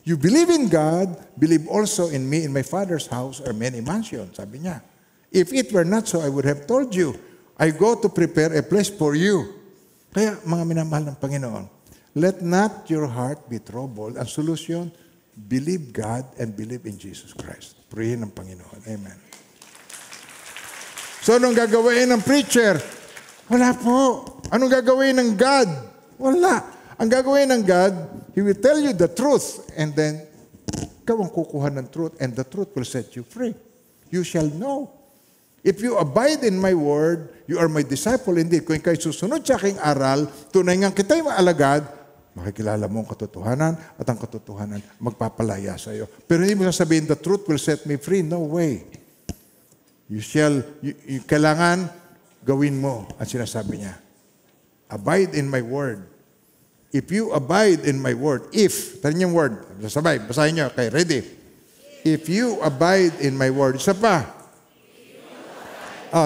You believe in God, believe also in me. In my Father's house are many mansions, sabi niya. If it were not so, I would have told you. I go to prepare a place for you. Kaya, mga minamahal ng Panginoon, let not your heart be troubled. Ang solusyon, believe God and believe in Jesus Christ. Purihin ng Panginoon. Amen. So, anong gagawin ng preacher? Wala po. Anong gagawin ng God? Wala. Ang gagawin ng God, He will tell you the truth and then ikaw ang kukuha ng truth and the truth will set you free. You shall know. If you abide in my word, you are my disciple indeed. Kung ikaw'y susunod sa aking aral, tunay nga kita'y maalagad, makikilala mo ang katotohanan at ang katotohanan magpapalaya sa iyo. Pero hindi mo sasabihin, the truth will set me free. No way. Kailangan gawin mo ang sinasabi niya. Abide in my word. If you abide in my word, tanin yung word, sabay, basahin nyo, okay, ready? If you abide in my word, isa pa.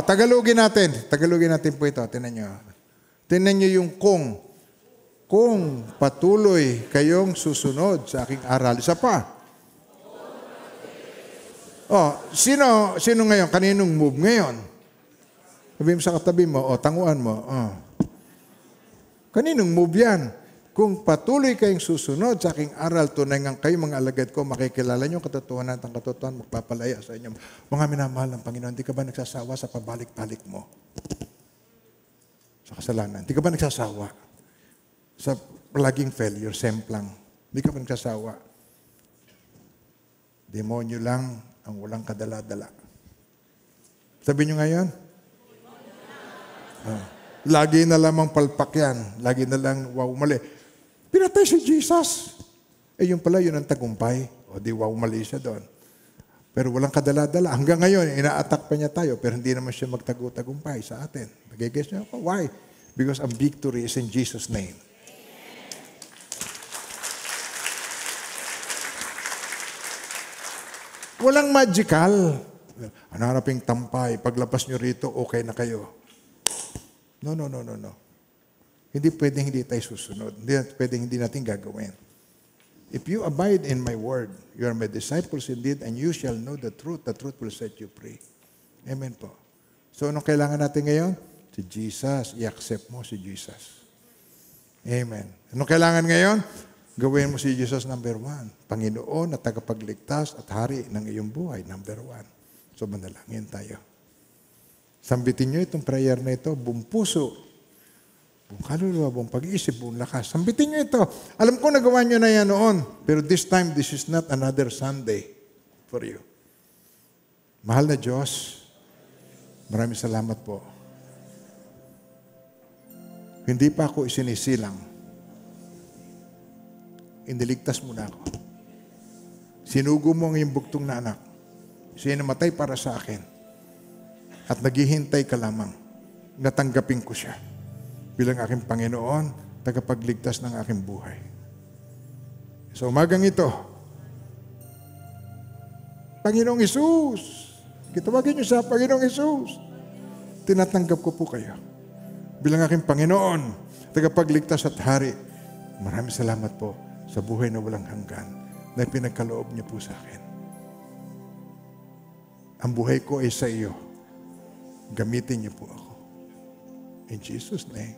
Tagalogin natin po ito, tinan nyo. Tinan nyo yung kung. Kung patuloy kayong susunod sa aking aral, isa pa. Sino ngayon? Kaninong move ngayon? Sabihin mo sa katabi mo, tanguan mo. Kaninong move yan? Kung patuloy kayong susunod sa aking aral, tunay nga kayo mga alagad ko, makikilala nyo katotohanan at ang katotohanan magpapalaya sa inyo. Mga minamahal ng Panginoon, di ka ba nagsasawa sa pabalik-balik mo? Sa kasalanan. Di ka ba nagsasawa? Sa laging failure, semplang. Di ka ba nagsasawa? Demonyo lang ang walang kadala-dala. Sabi nyo ngayon? Lagi na lamang palpak yan. Lagi na lang, wow, mali. Pinatay si Jesus. Yun pala, yun ang tagumpay. Di wow, mali siya doon. Pero walang kadala-dala. Hanggang ngayon, ina-attack pa niya tayo, pero hindi naman siya magtagumpay sa atin. Nag-guess niyo ako? Why? Because ang victory is in Jesus' name. Walang magical. Hanaping tampay. Paglabas nyo rito, okay na kayo. No. Hindi pwedeng hindi tayo susunod. Hindi pwedeng hindi natin gagawin. If you abide in my word, you are my disciples indeed, and you shall know the truth. The truth will set you free. Amen po. So, anong kailangan natin ngayon? Si Jesus. I-accept mo si Jesus. Amen. Anong kailangan ngayon? Gawin mo si Jesus number 1. Panginoon at tagapagligtas at hari ng iyong buhay, number 1. So, manalangin tayo. Sambitin nyo itong prayer na ito, buong puso, buong kaluluwa, buong pag-iisip, buong lakas. Sambitin nyo ito. Alam ko nagawa nyo na yan noon, pero this time, this is not another Sunday for you. Mahal na Diyos, maraming salamat po. Hindi pa ako isinisilang. Iniligtas mo na ako. Sinugo mo ang iyong buktong na anak. Siya namatay para sa akin. At naghihintay ka lamang. Natanggapin ko siya bilang aking Panginoon, tagapagligtas ng aking buhay. Sa umagang ito, Panginoong Hesus, kitawagin niyo sa Panginoong Hesus, tinatanggap ko po kayo bilang aking Panginoon, tagapagligtas at hari. Maraming salamat po sa buhay na walang hanggan na pinagkaloob niyo po sa akin. Ang buhay ko ay sa iyo. Gamitin niyo po ako. In Jesus' name.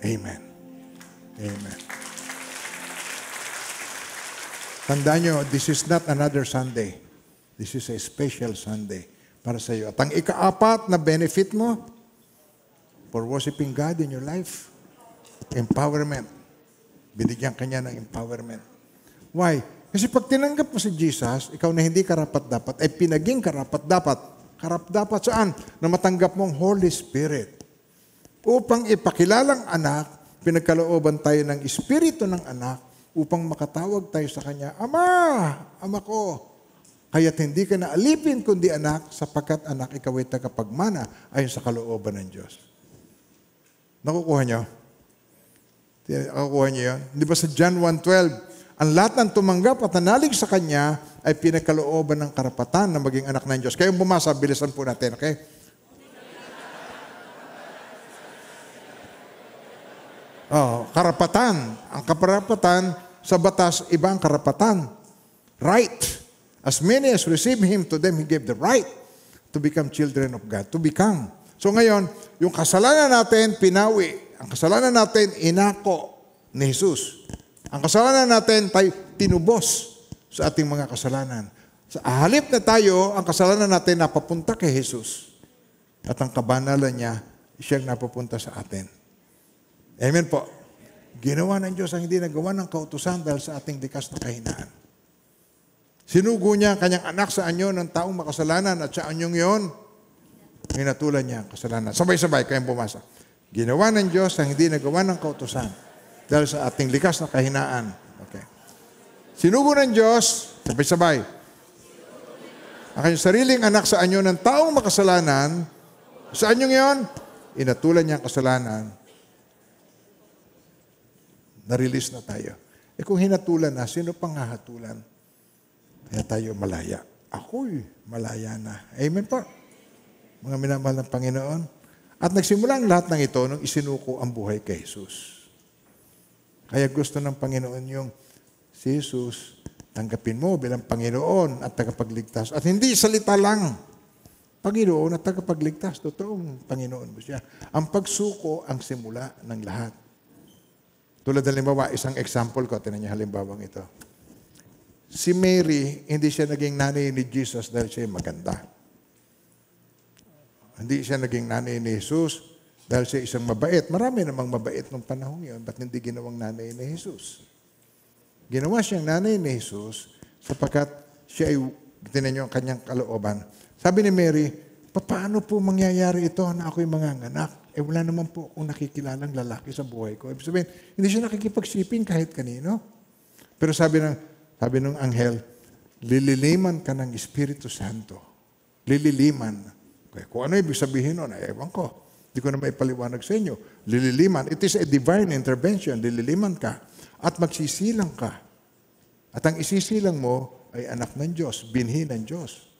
Amen. Amen. Tandaan nyo, this is not another Sunday. This is a special Sunday para sa iyo. At ang ika-4 na benefit mo for worshiping God in your life, empowerment. Binigyan kanya ng empowerment. Why? Kasi pag tinanggap mo si Jesus, ikaw na hindi karapat-dapat, ay pinaging karapat-dapat Karapat-dapat saan? Na matanggap mong Holy Spirit. Upang ipakilalang anak, pinagkalooban tayo ng Espiritu ng anak upang makatawag tayo sa Kanya, Ama! Ama ko! Kaya't hindi ka na alipin kundi anak, sapagkat anak ikaw ay tagapagmana ayon sa kalooban ng Diyos. Nakukuha niyo? Nakukuha niyo yan? Di ba sa John 1:12, ang lahat ng tumanggap at nanalig sa Kanya ay pinagkalooban ng karapatan na maging anak ng Diyos. Kayong bumasa, bilisan po natin, okay? Karapatan. Ang karapatan sa batas, iba ang karapatan. Right. As many as receive Him, to them He gave the right to become children of God. To become. So ngayon, yung kasalanan natin, pinawi. Ang kasalanan natin, inako ni Jesus. Ang kasalanan natin, tayo tinubos sa ating mga kasalanan. Sa halip na tayo, ang kasalanan natin napapunta kay Jesus. At ang kabanalan niya, siyang napapunta sa atin. Amen po. Ginawa ng Diyos ang hindi nagawa ng kautusan dahil sa ating likas na kahinaan. Sinugo niya ang kanyang anak sa anyo ng taong makasalanan at sa anyong yon, hinatulan niya ang kasalanan. Sabay-sabay, kayong bumasa. Ginawa ng Diyos ang hindi nagawa ng kautusan dahil sa ating likas na kahinaan. Okay. Sinugo ng Diyos, sabay-sabay, ang kanyang sariling anak sa anyo ng taong makasalanan, sa anyong yon, inatulan niya ang kasalanan. Na-release na tayo. Kung hinatulan na, sino pang hahatulan? Kaya tayo malaya. Ako'y malaya na. Amen po. Mga minamahal ng Panginoon. At nagsimula ang lahat ng ito nung isinuko ang buhay kay Jesus. Kaya gusto ng Panginoon yung si Jesus, tanggapin mo bilang Panginoon at tagapagligtas. At hindi salita lang. Panginoon at tagapagligtas. Totoong Panginoon mo siya. Ang pagsuko ang simula ng lahat. Tulad ng halimbawa, isang example ko, tinan niyo halimbawang ito. Si Mary, hindi siya naging nanay ni Jesus dahil siya maganda. Hindi siya naging nanay ni Jesus dahil siya isang mabait. Marami namang mabait nung panahon yun. Ba't hindi ginawang nanay ni Jesus? Ginawa siyang nanay ni Jesus sapagkat siya ay, tinan niyo ang kanyang kalooban. Sabi ni Mary, paano po mangyayari ito na ako'y manganganak? Wala naman po akong nakikilalang lalaki sa buhay ko. Ibig sabihin, hindi siya nakikipagsiping kahit kanino. Pero sabi ng anghel, lililiman ka ng Espiritu Santo. Lililiman. Okay, kung ano ibig sabihin nun, ewan ko. Hindi ko na maipaliwanag sa inyo. Lililiman. It is a divine intervention. Lililiman ka. At magsisilang ka. At ang isisilang mo ay anak ng Diyos, binhi ng Diyos.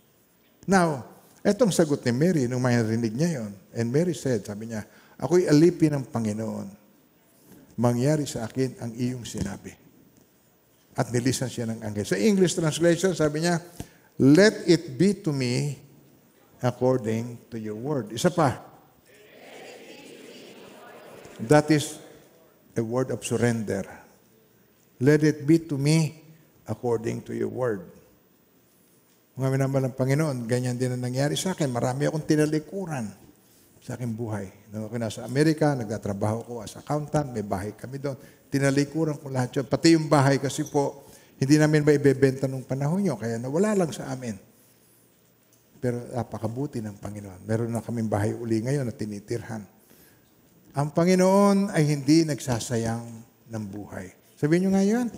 Now, etong sagot ni Mary nung marinig niya yon. And Mary said, sabi niya, ako'y alipin ng Panginoon. Mangyari sa akin ang iyong sinabi. At nilisan siya ng anghel. Sa English translation, sabi niya, let it be to me according to your word. Isa pa. That is a word of surrender. Let it be to me according to your word. Mga minamahal ng Panginoon, ganyan din ang nangyari sa akin. Marami akong tinalikuran sa aking buhay. Nung ako nasa Amerika, nagtatrabaho ko as accountant, may bahay kami doon. Tinalikuran ko lahat yun. Pati yung bahay kasi po, hindi namin ba ibebenta nung panahon yun, kaya nawala lang sa amin. Pero napakabuti ng Panginoon. Meron na kaming bahay uli ngayon na tinitirhan. Ang Panginoon ay hindi nagsasayang ng buhay. Sabihin nyo nga yun.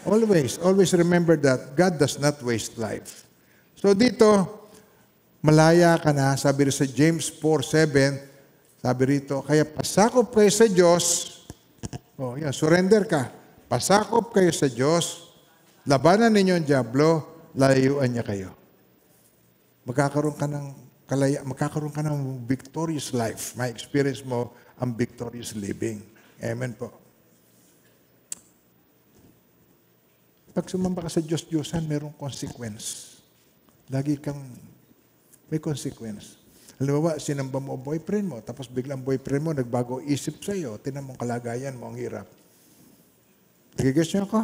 Always remember that God does not waste life. So dito, malaya ka na, sabi rin sa James 4:7, sabi rito, kaya pasakop kayo sa Diyos, surrender ka, pasakop kayo sa Diyos, labanan ninyo ang diablo, layuan niya kayo. Magkakaroon ka ng victorious life. May experience mo ang victorious living. Amen po. Pag sumamba ka sa Diyos-Diyosan, mayroong consequence. Lagi kang may consequence. Halimbawa, sinamba mo ang boyfriend mo, tapos biglang boyfriend mo, nagbago isip sa iyo, tinan mong kalagayan mo, ang hirap. Nagigets niyo ako?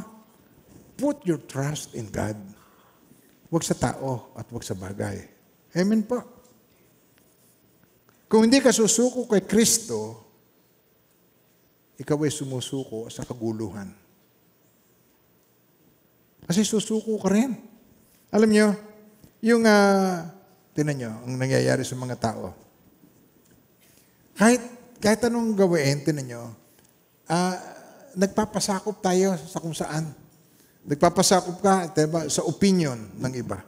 Put your trust in God. Huwag sa tao at huwag sa bagay. Amen po. Kung hindi ka susuko kay Kristo, ikaw ay sumusuko sa kaguluhan. Kasi susuko ka rin. Alam niyo, Yung, tinan nyo, ang nangyayari sa mga tao. Kahit anong gawin, tinan nyo, nagpapasakop tayo sa kung saan. Nagpapasakop ka, diba, sa opinion ng iba.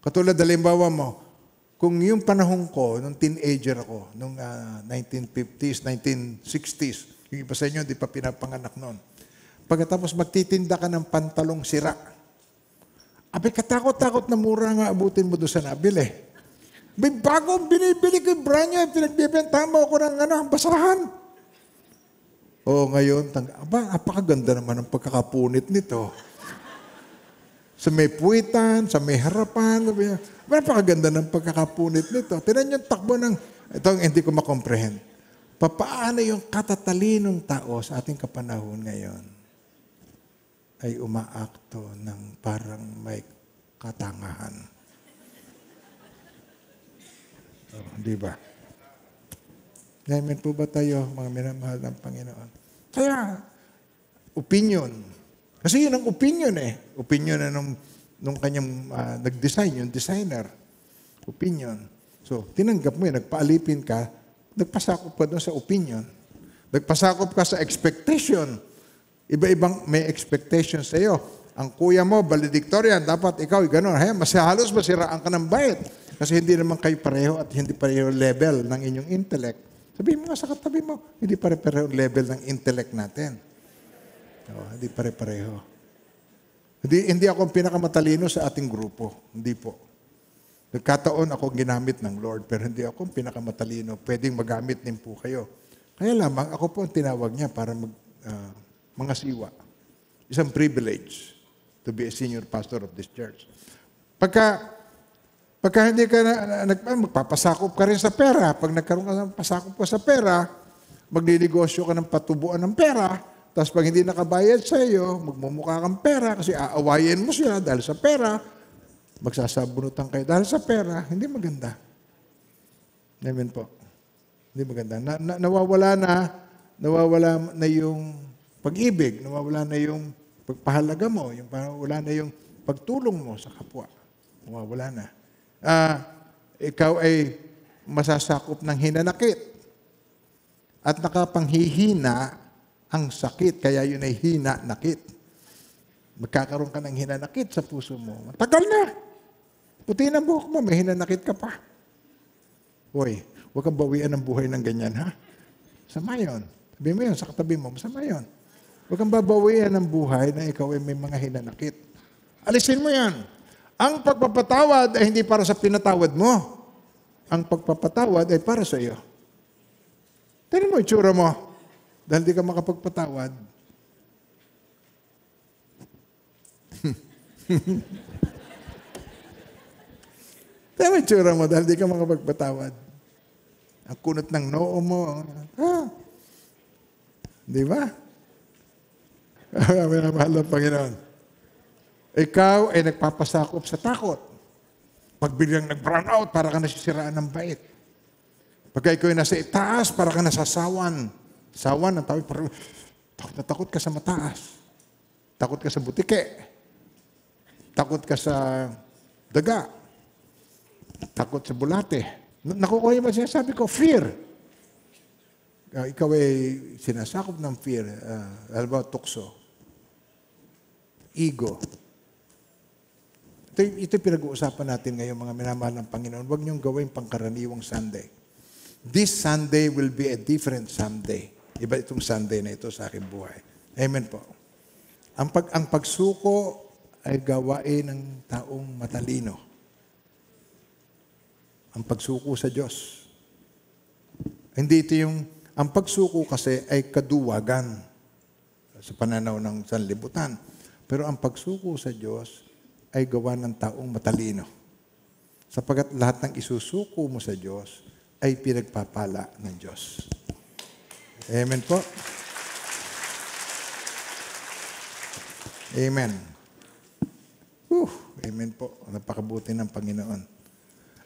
Katulad, halimbawa mo, kung yung panahon ko, nung teenager ako, nung 1950s, 1960s, yung iba sa inyo, di pa pinapanganak noon. Pagkatapos magtitinda ka ng pantalong sira, abay, katakot-takot na mura nga abutin mo doon sa nabili. May bagong binibili ko yung brand niya, pinagbibenta mo ako ng basahan. O ngayon, apakaganda naman ang pagkakapunit nito. Sa may puwitan, sa may harapan, napakaganda ng pagkakapunit nito. Tinan yung takbo ng, ito ang hindi ko makomprehend. Paano yung katatalinong tao sa ating kapanahon ngayon ay umaakto ng parang may katangahan. Di ba? Amen po ba tayo, mga minamahal ng Panginoon? Kaya, opinion. Kasi yun ang opinion eh. Opinion na nung kanyang nag-design, yung designer. Opinion. So, tinanggap mo yun, nagpaalipin ka, nagpasakop ka doon sa opinion. Nagpasakop ka sa expectation. Iba-ibang may expectation sa iyo. Ang kuya mo, valedictorian, dapat ikaw, gano'n. Halos masiraan ka ng bayit. Kasi hindi naman kayo pareho at hindi pareho level ng inyong intellect. Sabihin mo nga sa katabi mo, hindi pare-pareho level ng intellect natin. Hindi pare-pareho. Hindi ako ang pinakamatalino sa ating grupo. Hindi po. Nagkataon ako ginamit ng Lord, pero hindi ako ang pinakamatalino. Pwedeng magamit din po kayo. Kaya lamang, ako po ang tinawag niya para mga siwa. Isang privilege to be a senior pastor of this church. Pagka hindi ka magpapasakop ka rin sa pera. Pag nagkaroon ka ng pasakop ka sa pera, magninegosyo ka ng patubuan ng pera, tapos pag hindi nakabayad sa iyo, magmumukha kang pera kasi aawayin mo siya dahil sa pera, magsasabunutan kayo dahil sa pera, hindi maganda. Amen po. Hindi maganda. Nawawala na yung pag-ibig, nawawala na yung pagpahalaga mo, wala na yung pagtulong mo sa kapwa. Nawawala na. Ikaw ay masasakop ng hinanakit at nakapanghihina ang sakit, kaya yun ay hinanakit. Magkakaroon ka ng hinanakit sa puso mo. Matagal na. Puti na buhok mo, may hinanakit ka pa. Hoy, huwag kang bawian ng buhay ng ganyan, ha? Masama yun. Sabi mo yun, sa katabi mo, masama yun. Huwag kang babawian ng buhay na ikaw ay may mga hinanakit. Alisin mo yan. Ang pagpapatawad ay hindi para sa pinatawad mo. Ang pagpapatawad ay para sa iyo. Tignan mo yung tsura mo. Dahil di ka makapagpatawad. Tignan mo yung tsura mo dahil di ka makapagpatawad. Ang kunot ng noo mo. Di ba? Minamahal ng Panginoon. Ikaw ay nagpapasakop sa takot. Pag biglang nag-brown out, para ka nasisiraan ng bait. Pagka ikaw ay nasa itaas, para ka nasasawan. Sawan ang tawag, parang takot na takot ka sa mataas. Takot ka sa butike. Takot ka sa daga. Takot sa bulate. Nakukuha yung sinasabi ko, fear. Ikaw ay sinasakop ng fear. Halimbawa, tukso. Ego. Ito pinag-uusapan natin ngayon, mga minamahal ng Panginoon. Huwag niyong gawin pangkaraniwang Sunday. This Sunday will be a different Sunday. Iba itong Sunday na ito sa aking buhay. Amen po. Ang pagsuko ay gawain ng taong matalino. Ang pagsuko sa Diyos. Hindi ito ang pagsuko kasi ay kaduwagan sa pananaw ng sanlibutan. Pero ang pagsuko sa Diyos ay gawa ng taong matalino. Sapagat lahat ng isusuko mo sa Diyos ay pinagpapala ng Diyos. Amen po. Amen. Amen po. Napakabuti ng Panginoon.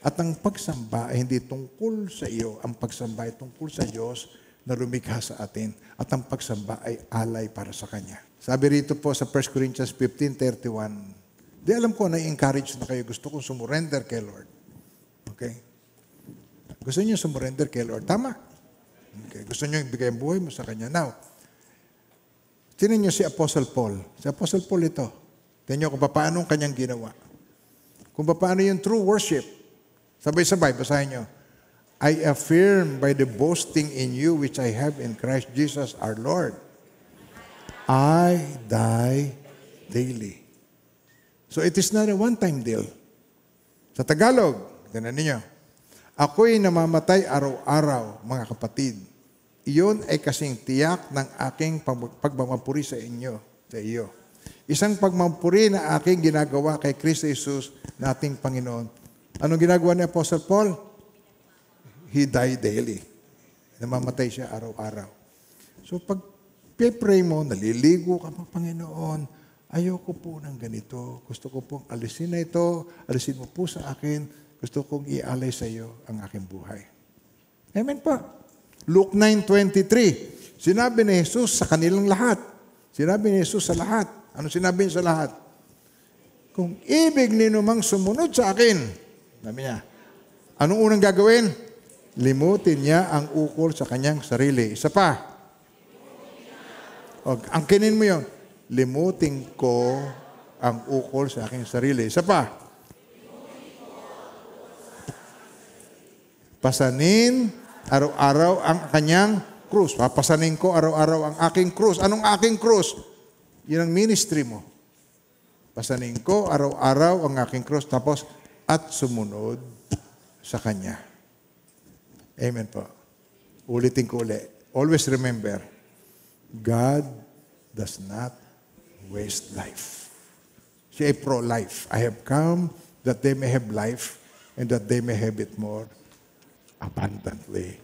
At ang pagsamba ay hindi tungkol sa iyo. Ang pagsamba ay tungkol sa Diyos na lumikha sa atin. At ang pagsamba ay alay para sa Kanya. Sabi rito po sa 1 Corinthians 15:31, Di alam ko, na-encourage na kayo. Gusto kong sumurrender kay Lord. Okay? Gusto niyo sumurrender kay Lord. Tama. Okay. Gusto niyo ibigay ang buhay mo sa Kanya. Now, tinan niyo si Apostle Paul. Si Apostle Paul ito. Tinan niyo kung paano ang kanyang ginawa. Kung paano yung true worship. Sabay-sabay, basahin niyo. I affirm by the boasting in you which I have in Christ Jesus our Lord. I die daily. So it is not a one-time deal. Sa Tagalog, tinan ninyo, ako'y namamatay araw-araw, mga kapatid. Iyon ay kasing tiyak ng aking pagmamapuri sa inyo, sa iyo. Isang pagmamapuri na aking ginagawa kay Kristo Jesus na ating Panginoon. Anong ginagawa ni Apostle Paul? He died daily. Namamatay siya araw-araw. So pag pray mo, naliligo ka pa, Panginoon, ayoko po ng ganito. Gusto ko pong alisin na ito. Alisin mo po sa akin. Gusto kong ialay sa iyo ang aking buhay. Amen pa. Luke 9:23. Sinabi ni Jesus sa kanilang lahat. Sinabi ni Jesus sa lahat. Ano sinabi niya sa lahat? Kung ibig ninyo mang sumunod sa akin, sabi niya, anong unang gagawin? Limutin niya ang ukol sa kanyang sarili. Isa pa. Angkinin mo yun. Limutin ko ang ukol sa aking sarili. Isa pa. Pasanin araw-araw ang kanyang krus. Papasanin ko araw-araw ang aking krus. Anong aking krus? Yun ang ministry mo. Pasanin ko araw-araw ang aking krus. Tapos, at sumunod sa Kanya. Amen po. Ulitin ko ulit. Always remember, God does not waste life. Siya ay pro-life. I have come that they may have life and that they may have it more abundantly.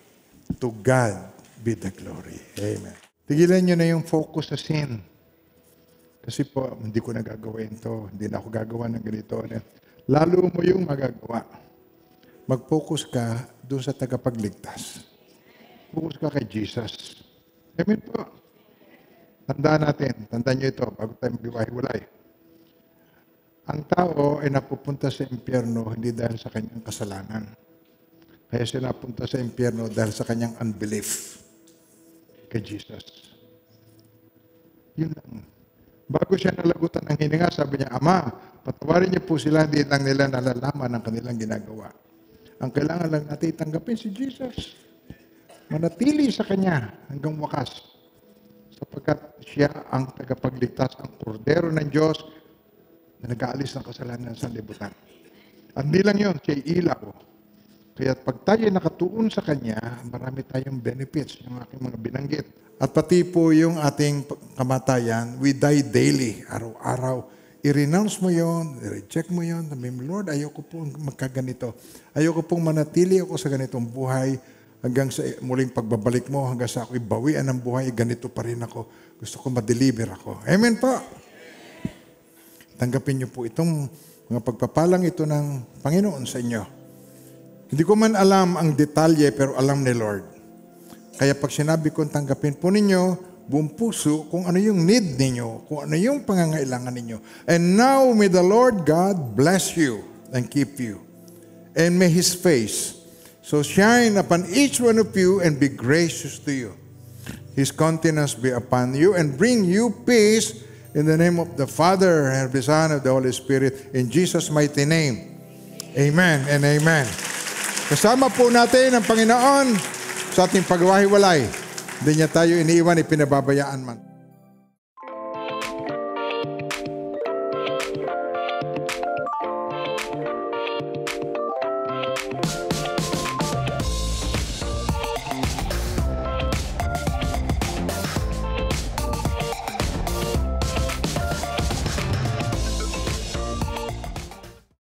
To God be the glory. Amen. Tigilan nyo na yung focus sa sin. Kasi po, hindi ko na gagawin to. Hindi na ako gagawa ng ganito. Lalo mo yung magagawa. Mag-focus ka doon sa tagapagligtas. Focus ka kay Jesus. Amen po. Tandaan natin, tandaan nyo ito, bago tayo maghiwa-hiwalay. Ang tao ay napupunta sa impyerno hindi dahil sa kanyang kasalanan. Kaya siya napunta sa impyerno dahil sa kanyang unbelief kay Jesus. Yun lang. Bago siya nalagutan ng hininga, sabi niya, Ama, patawarin niyo po sila, hindi lang nila nalalaman ang kanilang ginagawa. Ang kailangan lang natin tanggapin si Jesus. Manatili sa Kanya hanggang wakas. Sapagkat siya ang tagapagligtas, ang kordero ng Diyos na nag-aalis ng kasalanan sa libutan. At hindi lang yun, siya ilaw. Kaya pag tayo nakatuon sa Kanya, marami tayong benefits, yung aking mga binanggit. At pati po yung ating kamatayan, we die daily, araw-araw. I-renounce mo yun, i-reject mo yun. Sabi mo, Lord, ayoko po magkaganito. Ayoko pong manatili ako sa ganitong buhay hanggang sa muling pagbabalik mo, hanggang sa ako'y bawian ng buhay, ganito pa rin ako. Gusto ko ma-deliver ako. Amen po. Tanggapin niyo po itong mga pagpapalang ito ng Panginoon sa inyo. Hindi ko man alam ang detalye, pero alam ni Lord. Kaya pag sinabi kong tanggapin po ninyo, buong puso, kung ano yung need ninyo, kung ano yung pangangailangan ninyo. And now, may the Lord God bless you and keep you. And may His face so shine upon each one of you and be gracious to you. His countenance be upon you and bring you peace in the name of the Father and of the Son and of the Holy Spirit. In Jesus' mighty name. Amen and amen. Kasama po natin ang Panginoon sa ating pagwahiwalay. Hindi niya tayo iniiwan, ipinababayaan man.